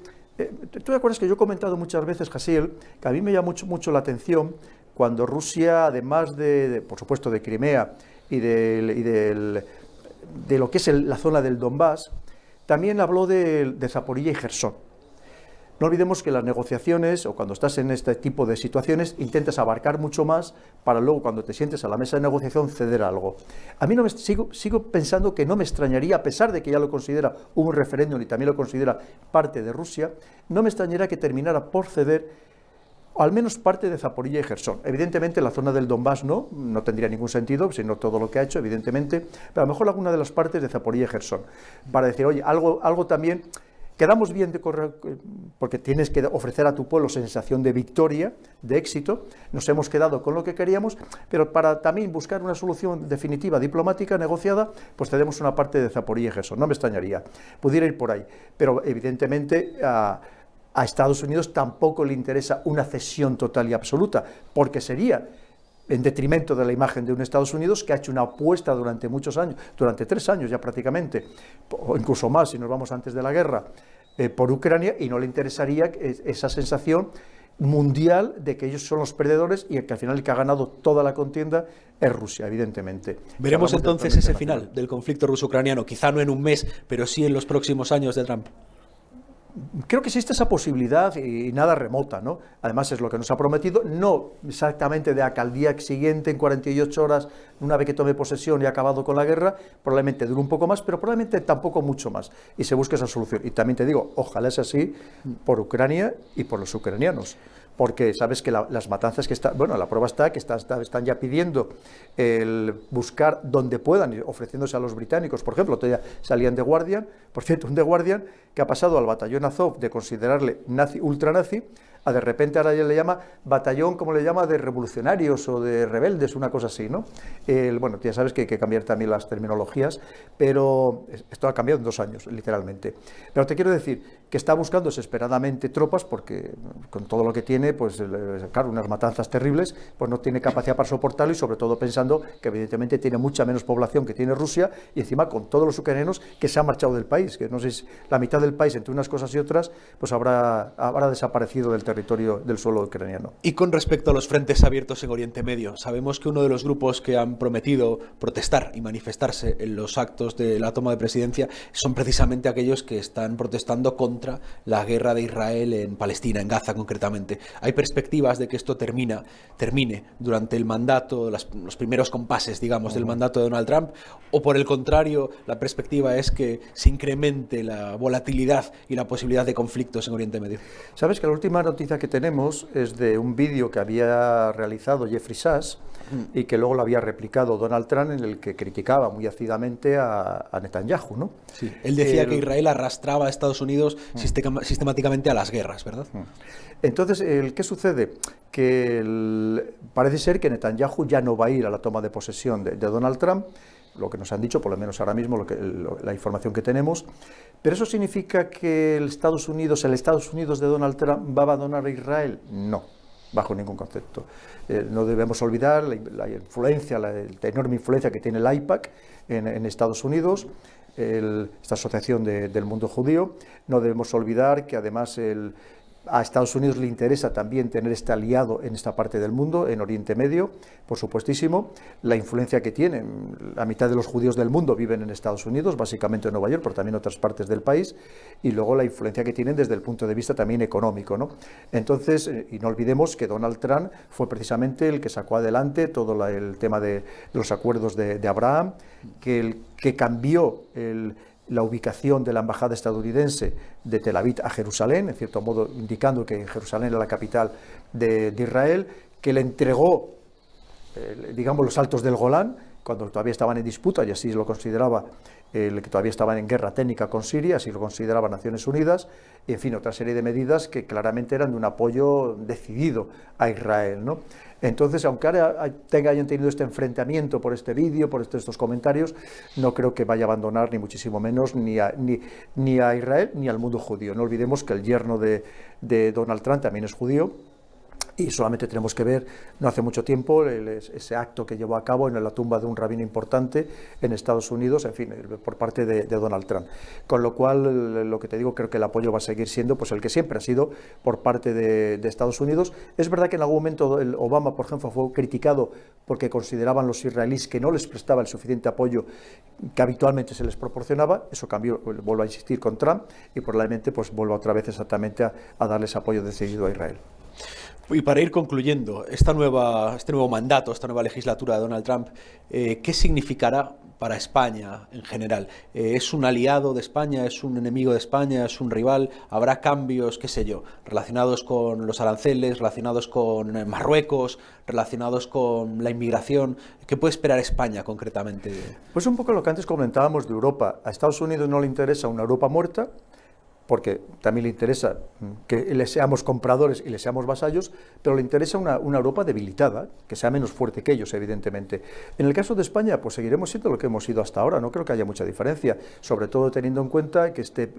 ¿Tú te acuerdas que yo he comentado muchas veces, Jasiel, que a mí me llama mucho la atención cuando Rusia, además por supuesto, de Crimea y de lo que es la zona del Donbass, también habló de Zaporilla y Jersón. No olvidemos que las negociaciones, o cuando estás en este tipo de situaciones, intentas abarcar mucho más para luego, cuando te sientes a la mesa de negociación, ceder algo. A mí sigo pensando que no me extrañaría, a pesar de que ya lo considera un referéndum y también lo considera parte de Rusia, no me extrañaría que terminara por ceder o al menos parte de Zaporilla y Jersón. Evidentemente la zona del Donbass no tendría ningún sentido, sino todo lo que ha hecho, evidentemente, pero a lo mejor alguna de las partes de Zaporilla y Jersón, para decir, oye, algo también. Quedamos bien porque tienes que ofrecer a tu pueblo sensación de victoria, de éxito, nos hemos quedado con lo que queríamos, pero para también buscar una solución definitiva, diplomática, negociada, pues tenemos una parte de Zaporilla y Jersón, no me extrañaría, pudiera ir por ahí, pero evidentemente a Estados Unidos tampoco le interesa una cesión total y absoluta, porque sería en detrimento de la imagen de un Estados Unidos que ha hecho una apuesta durante muchos años, durante 3 años ya prácticamente, o incluso más si nos vamos antes de la guerra, por Ucrania, y no le interesaría esa sensación mundial de que ellos son los perdedores y que al final el que ha ganado toda la contienda es Rusia, evidentemente. Veremos entonces ese final del conflicto ruso-ucraniano, quizá no en un mes, pero sí en los próximos años de Trump. Creo que existe esa posibilidad y nada remota, ¿no? Además es lo que nos ha prometido, no exactamente de acá al día siguiente, en 48 horas, una vez que tome posesión y ha acabado con la guerra, probablemente dure un poco más, pero probablemente tampoco mucho más, y se busque esa solución. Y también te digo, ojalá sea así por Ucrania y por los ucranianos, porque sabes que las matanzas que están, bueno, la prueba está que están ya pidiendo el buscar donde puedan, ofreciéndose a los británicos. Por ejemplo, todavía salían The Guardian, por cierto, un The Guardian que ha pasado al batallón Azov de considerarle nazi, ultranazi, a de repente ahora ya le llama batallón, como le llama, de revolucionarios o de rebeldes, una cosa así, ¿no? Bueno, ya sabes que hay que cambiar también las terminologías, pero esto ha cambiado en 2 años, literalmente. Pero te quiero decir que está buscando desesperadamente tropas, porque con todo lo que tiene, pues claro, unas matanzas terribles, pues no tiene capacidad para soportarlo, y sobre todo pensando que evidentemente tiene mucha menos población que tiene Rusia, y encima con todos los ucranianos que se han marchado del país, que no sé si la mitad del país, entre unas cosas y otras, pues habrá desaparecido del territorio del suelo ucraniano. Y con respecto a los frentes abiertos en Oriente Medio, sabemos que uno de los grupos que han prometido protestar y manifestarse en los actos de la toma de presidencia son precisamente aquellos que están protestando contra la guerra de Israel en Palestina, en Gaza concretamente. ¿Hay perspectivas de que esto termine durante el mandato, los primeros compases, digamos, del mandato de Donald Trump? ¿O por el contrario, la perspectiva es que se incremente la volatilidad y la posibilidad de conflictos en Oriente Medio? Sabes que la última noticia que tenemos es de un vídeo que había realizado Jeffrey Sachs y que luego lo había replicado Donald Trump, en el que criticaba muy ácidamente a Netanyahu, ¿no? Sí, él decía que Israel arrastraba a Estados Unidos sistemáticamente a las guerras, ¿verdad? Entonces, ¿qué sucede? Que parece ser que Netanyahu ya no va a ir a la toma de posesión de Donald Trump. lo que nos han dicho, por lo menos ahora mismo, la información que tenemos. ¿Pero eso significa que el Estados Unidos de Donald Trump va a abandonar a Israel? No, bajo ningún concepto. No debemos olvidar la enorme influencia que tiene el AIPAC en Estados Unidos, esta asociación del mundo judío. No debemos olvidar que además a Estados Unidos le interesa también tener este aliado en esta parte del mundo, en Oriente Medio, por supuestísimo. La influencia que tienen, la mitad de los judíos del mundo viven en Estados Unidos, básicamente en Nueva York, pero también en otras partes del país, y luego la influencia que tienen desde el punto de vista también económico, ¿no? Entonces, y no olvidemos que Donald Trump fue precisamente el que sacó adelante todo el tema de los acuerdos de Abraham, que cambió la ubicación de la embajada estadounidense de Tel Aviv a Jerusalén, en cierto modo indicando que Jerusalén era la capital de Israel, que le entregó, digamos, los Altos del Golán, cuando todavía estaban en disputa, y así lo consideraba, que todavía estaban en guerra técnica con Siria, así lo consideraba Naciones Unidas, y en fin, otra serie de medidas que claramente eran de un apoyo decidido a Israel, ¿no? Entonces, aunque ahora hayan tenido este enfrentamiento por este vídeo, por estos comentarios, no creo que vaya a abandonar, ni muchísimo menos, ni a Israel ni al mundo judío. No olvidemos que el yerno de Donald Trump también es judío, y solamente tenemos que ver, no hace mucho tiempo, ese acto que llevó a cabo en la tumba de un rabino importante en Estados Unidos, en fin, por parte de Donald Trump. Con lo cual, lo que te digo, creo que el apoyo va a seguir siendo pues el que siempre ha sido por parte de Estados Unidos. Es verdad que en algún momento Obama, por ejemplo, fue criticado porque consideraban los israelíes que no les prestaba el suficiente apoyo que habitualmente se les proporcionaba. Eso cambió, vuelvo a insistir, con Trump, y probablemente pues vuelva otra vez exactamente a darles apoyo decidido a Israel. Y para ir concluyendo, este nuevo mandato, esta nueva legislatura de Donald Trump, ¿qué significará para España en general? ¿Es un aliado de España? ¿Es un enemigo de España? ¿Es un rival? ¿Habrá cambios, qué sé yo, relacionados con los aranceles, relacionados con Marruecos, relacionados con la inmigración? ¿Qué puede esperar España concretamente? Pues un poco lo que antes comentábamos de Europa. A Estados Unidos no le interesa una Europa muerta, porque también le interesa que le seamos compradores y le seamos vasallos, pero le interesa una Europa debilitada, que sea menos fuerte que ellos, evidentemente. En el caso de España, pues seguiremos siendo lo que hemos sido hasta ahora, no creo que haya mucha diferencia, sobre todo teniendo en cuenta que este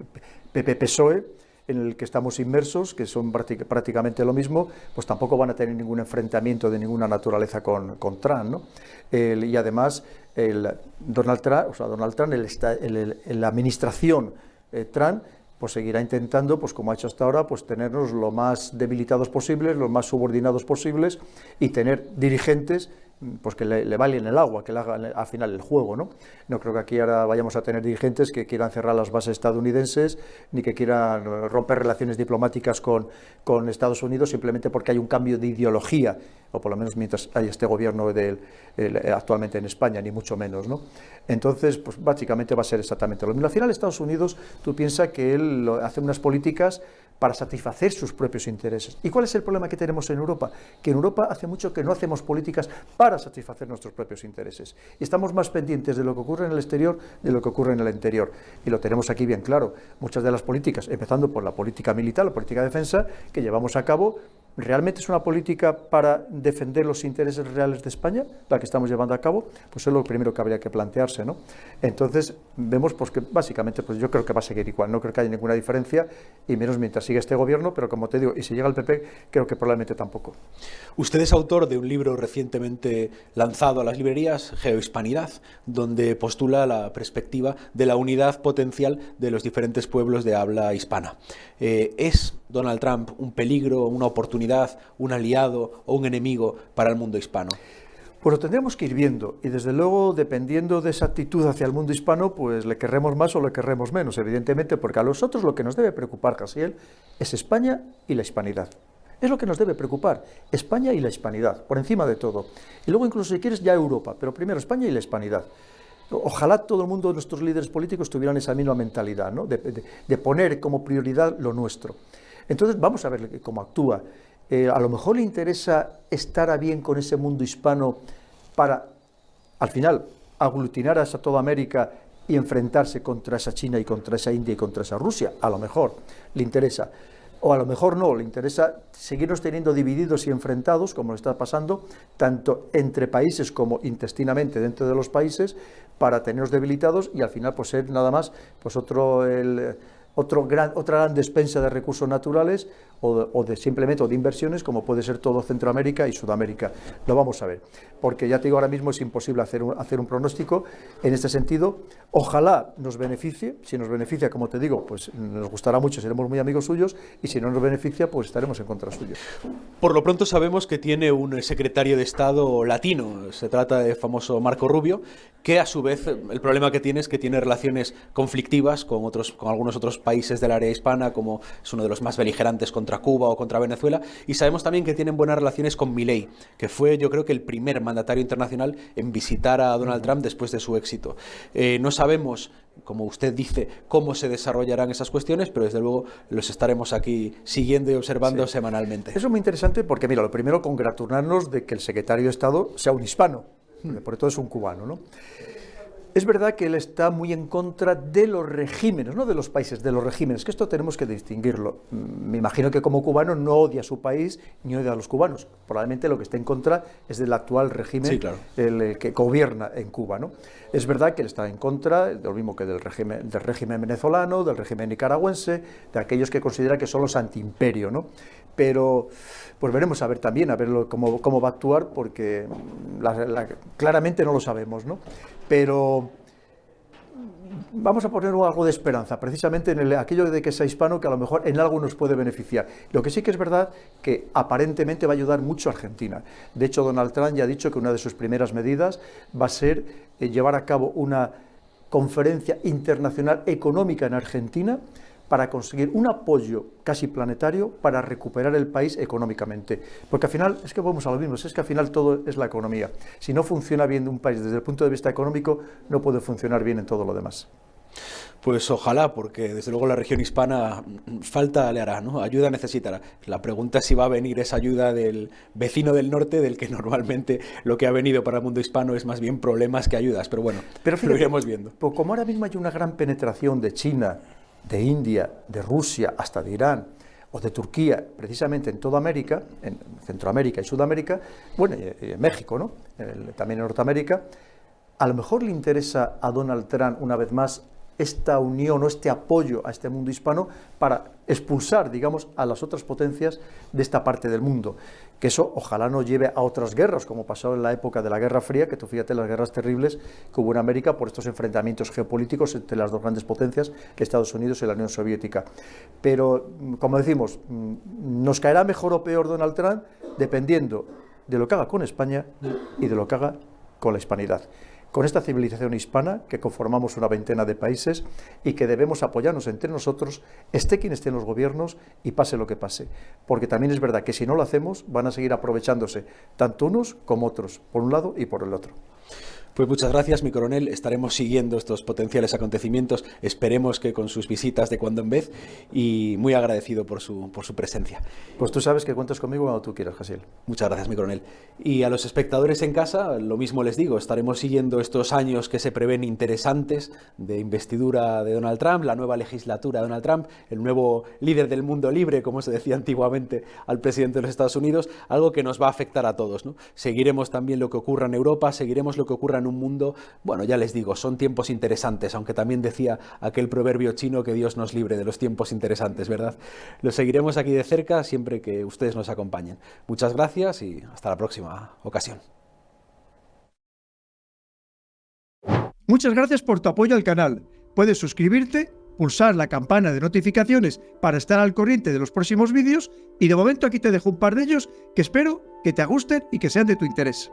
PP-PSOE, en el que estamos inmersos, que son prácticamente lo mismo, pues tampoco van a tener ningún enfrentamiento de ninguna naturaleza con Trump, ¿no? Y además, Donald Trump, en la administración Trump, pues seguirá intentando, pues como ha hecho hasta ahora, pues tenernos lo más debilitados posibles, los más subordinados posibles, y tener dirigentes pues que le valien el agua, que le hagan al final el juego, ¿no? No creo que aquí ahora vayamos a tener dirigentes que quieran cerrar las bases estadounidenses, ni que quieran romper relaciones diplomáticas con Estados Unidos simplemente porque hay un cambio de ideología, o por lo menos mientras hay este gobierno actualmente en España, ni mucho menos, ¿no? Entonces, pues básicamente va a ser exactamente lo mismo. Al final, Estados Unidos, tú piensas que él hace unas políticas para satisfacer sus propios intereses. ¿Y cuál es el problema que tenemos en Europa? Que en Europa hace mucho que no hacemos políticas para satisfacer nuestros propios intereses. Y estamos más pendientes de lo que ocurre en el exterior de lo que ocurre en el interior. Y lo tenemos aquí bien claro. Muchas de las políticas, empezando por la política militar, la política de defensa, que llevamos a cabo, ¿realmente es una política para defender los intereses reales de España, la que estamos llevando a cabo? Pues es lo primero que habría que plantearse, ¿no? Entonces, vemos pues, que básicamente pues yo creo que va a seguir igual, no creo que haya ninguna diferencia, y menos mientras siga este gobierno, pero como te digo, y si llega el PP, creo que probablemente tampoco. Usted es autor de un libro recientemente lanzado a las librerías, Geohispanidad, donde postula la perspectiva de la unidad potencial de los diferentes pueblos de habla hispana. ¿Es Donald Trump un peligro, una oportunidad, un aliado o un enemigo para el mundo hispano? Pues lo tendremos que ir viendo, y desde luego, dependiendo de esa actitud hacia el mundo hispano, pues le querremos más o le querremos menos, evidentemente, porque a nosotros lo que nos debe preocupar, Jaciel, es España y la hispanidad. Es lo que nos debe preocupar, España y la hispanidad, por encima de todo. Y luego incluso, si quieres, ya Europa, pero primero España y la hispanidad. Ojalá todo el mundo, nuestros líderes políticos, tuvieran esa misma mentalidad, ¿no? de poner como prioridad lo nuestro. Entonces, vamos a ver cómo actúa. A lo mejor le interesa estar a bien con ese mundo hispano para, al final, aglutinar a toda América y enfrentarse contra esa China y contra esa India y contra esa Rusia. A lo mejor le interesa. O a lo mejor no, le interesa seguirnos teniendo divididos y enfrentados, como le está pasando, tanto entre países como intestinamente dentro de los países, para tenernos debilitados y al final pues ser nada más pues otra gran despensa de recursos naturales o de simplemente de inversiones, como puede ser todo Centroamérica y Sudamérica. Lo vamos a ver, porque ya te digo, ahora mismo es imposible hacer un pronóstico en este sentido. Ojalá nos beneficie. Si nos beneficia, como te digo, pues nos gustará mucho, seremos muy amigos suyos, y si no nos beneficia, pues estaremos en contra suyo. Por lo pronto sabemos que tiene un secretario de Estado latino, se trata del famoso Marco Rubio, que a su vez el problema que tiene es que tiene relaciones conflictivas con algunos otros países del área hispana, como es uno de los más beligerantes contra Cuba o contra Venezuela, y sabemos también que tienen buenas relaciones con Milei, que fue, yo creo, que el primer mandatario internacional en visitar a Donald Trump después de su éxito. No sabemos, como usted dice, cómo se desarrollarán esas cuestiones, pero desde luego los estaremos aquí siguiendo y observando semanalmente. Eso es muy interesante porque, mira, lo primero, congratularnos de que el secretario de Estado sea un hispano, porque todo es un cubano, ¿no? Es verdad que él está muy en contra de los regímenes, no de los países, de los regímenes, que esto tenemos que distinguirlo. Me imagino que como cubano no odia a su país ni odia a los cubanos. Probablemente lo que está en contra es del actual régimen, el que gobierna en Cuba, ¿no? Es verdad que él está en contra, de lo mismo que del régimen venezolano, del régimen nicaragüense, de aquellos que considera que son los antiimperio, ¿no? Pero pues veremos a ver también, cómo va a actuar, porque claramente no lo sabemos, ¿no? Pero vamos a poner algo de esperanza, precisamente en aquello de que sea hispano, que a lo mejor en algo nos puede beneficiar. Lo que sí que es verdad, que aparentemente va a ayudar mucho a Argentina. De hecho, Donald Trump ya ha dicho que una de sus primeras medidas va a ser llevar a cabo una conferencia internacional económica en Argentina, para conseguir un apoyo casi planetario para recuperar el país económicamente. Porque al final, es que vamos a lo mismo, es que al final todo es la economía. Si no funciona bien un país desde el punto de vista económico, no puede funcionar bien en todo lo demás. Pues ojalá, porque desde luego la región hispana falta le hará, ¿no? Ayuda necesitará. La pregunta es si va a venir esa ayuda del vecino del norte, del que normalmente lo que ha venido para el mundo hispano es más bien problemas que ayudas, pero bueno, fíjate, lo iremos viendo. Pues como ahora mismo hay una gran penetración de China, de India, de Rusia, hasta de Irán, o de Turquía, precisamente en toda América, en Centroamérica y Sudamérica, bueno, y en México, ¿no? También en Norteamérica, a lo mejor le interesa a Donald Trump, una vez más, esta unión o este apoyo a este mundo hispano para expulsar, digamos, a las otras potencias de esta parte del mundo. Que eso ojalá no lleve a otras guerras, como pasó en la época de la Guerra Fría, que tú fíjate las guerras terribles que hubo en América por estos enfrentamientos geopolíticos entre las dos grandes potencias, Estados Unidos y la Unión Soviética. Pero, como decimos, nos caerá mejor o peor Donald Trump dependiendo de lo que haga con España y de lo que haga con la hispanidad. Con esta civilización hispana, que conformamos una veintena de países y que debemos apoyarnos entre nosotros, esté quien esté en los gobiernos y pase lo que pase. Porque también es verdad que si no lo hacemos, van a seguir aprovechándose tanto unos como otros, por un lado y por el otro. Pues muchas gracias, mi coronel. Estaremos siguiendo estos potenciales acontecimientos. Esperemos que con sus visitas de cuando en vez, y muy agradecido por su presencia. Pues tú sabes que cuentas conmigo cuando tú quieras, Jasiel. Muchas gracias, mi coronel. Y a los espectadores en casa, lo mismo les digo, estaremos siguiendo estos años que se prevén interesantes de investidura de Donald Trump, la nueva legislatura de Donald Trump, el nuevo líder del mundo libre, como se decía antiguamente al presidente de los Estados Unidos, algo que nos va a afectar a todos, ¿no? Seguiremos también lo que ocurra en Europa, seguiremos lo que ocurra en un mundo, bueno, ya les digo, son tiempos interesantes, aunque también decía aquel proverbio chino que Dios nos libre de los tiempos interesantes, ¿verdad? Lo seguiremos aquí de cerca siempre que ustedes nos acompañen. Muchas gracias y hasta la próxima ocasión. Muchas gracias por tu apoyo al canal. Puedes suscribirte, pulsar la campana de notificaciones para estar al corriente de los próximos vídeos y de momento aquí te dejo un par de ellos que espero que te gusten y que sean de tu interés.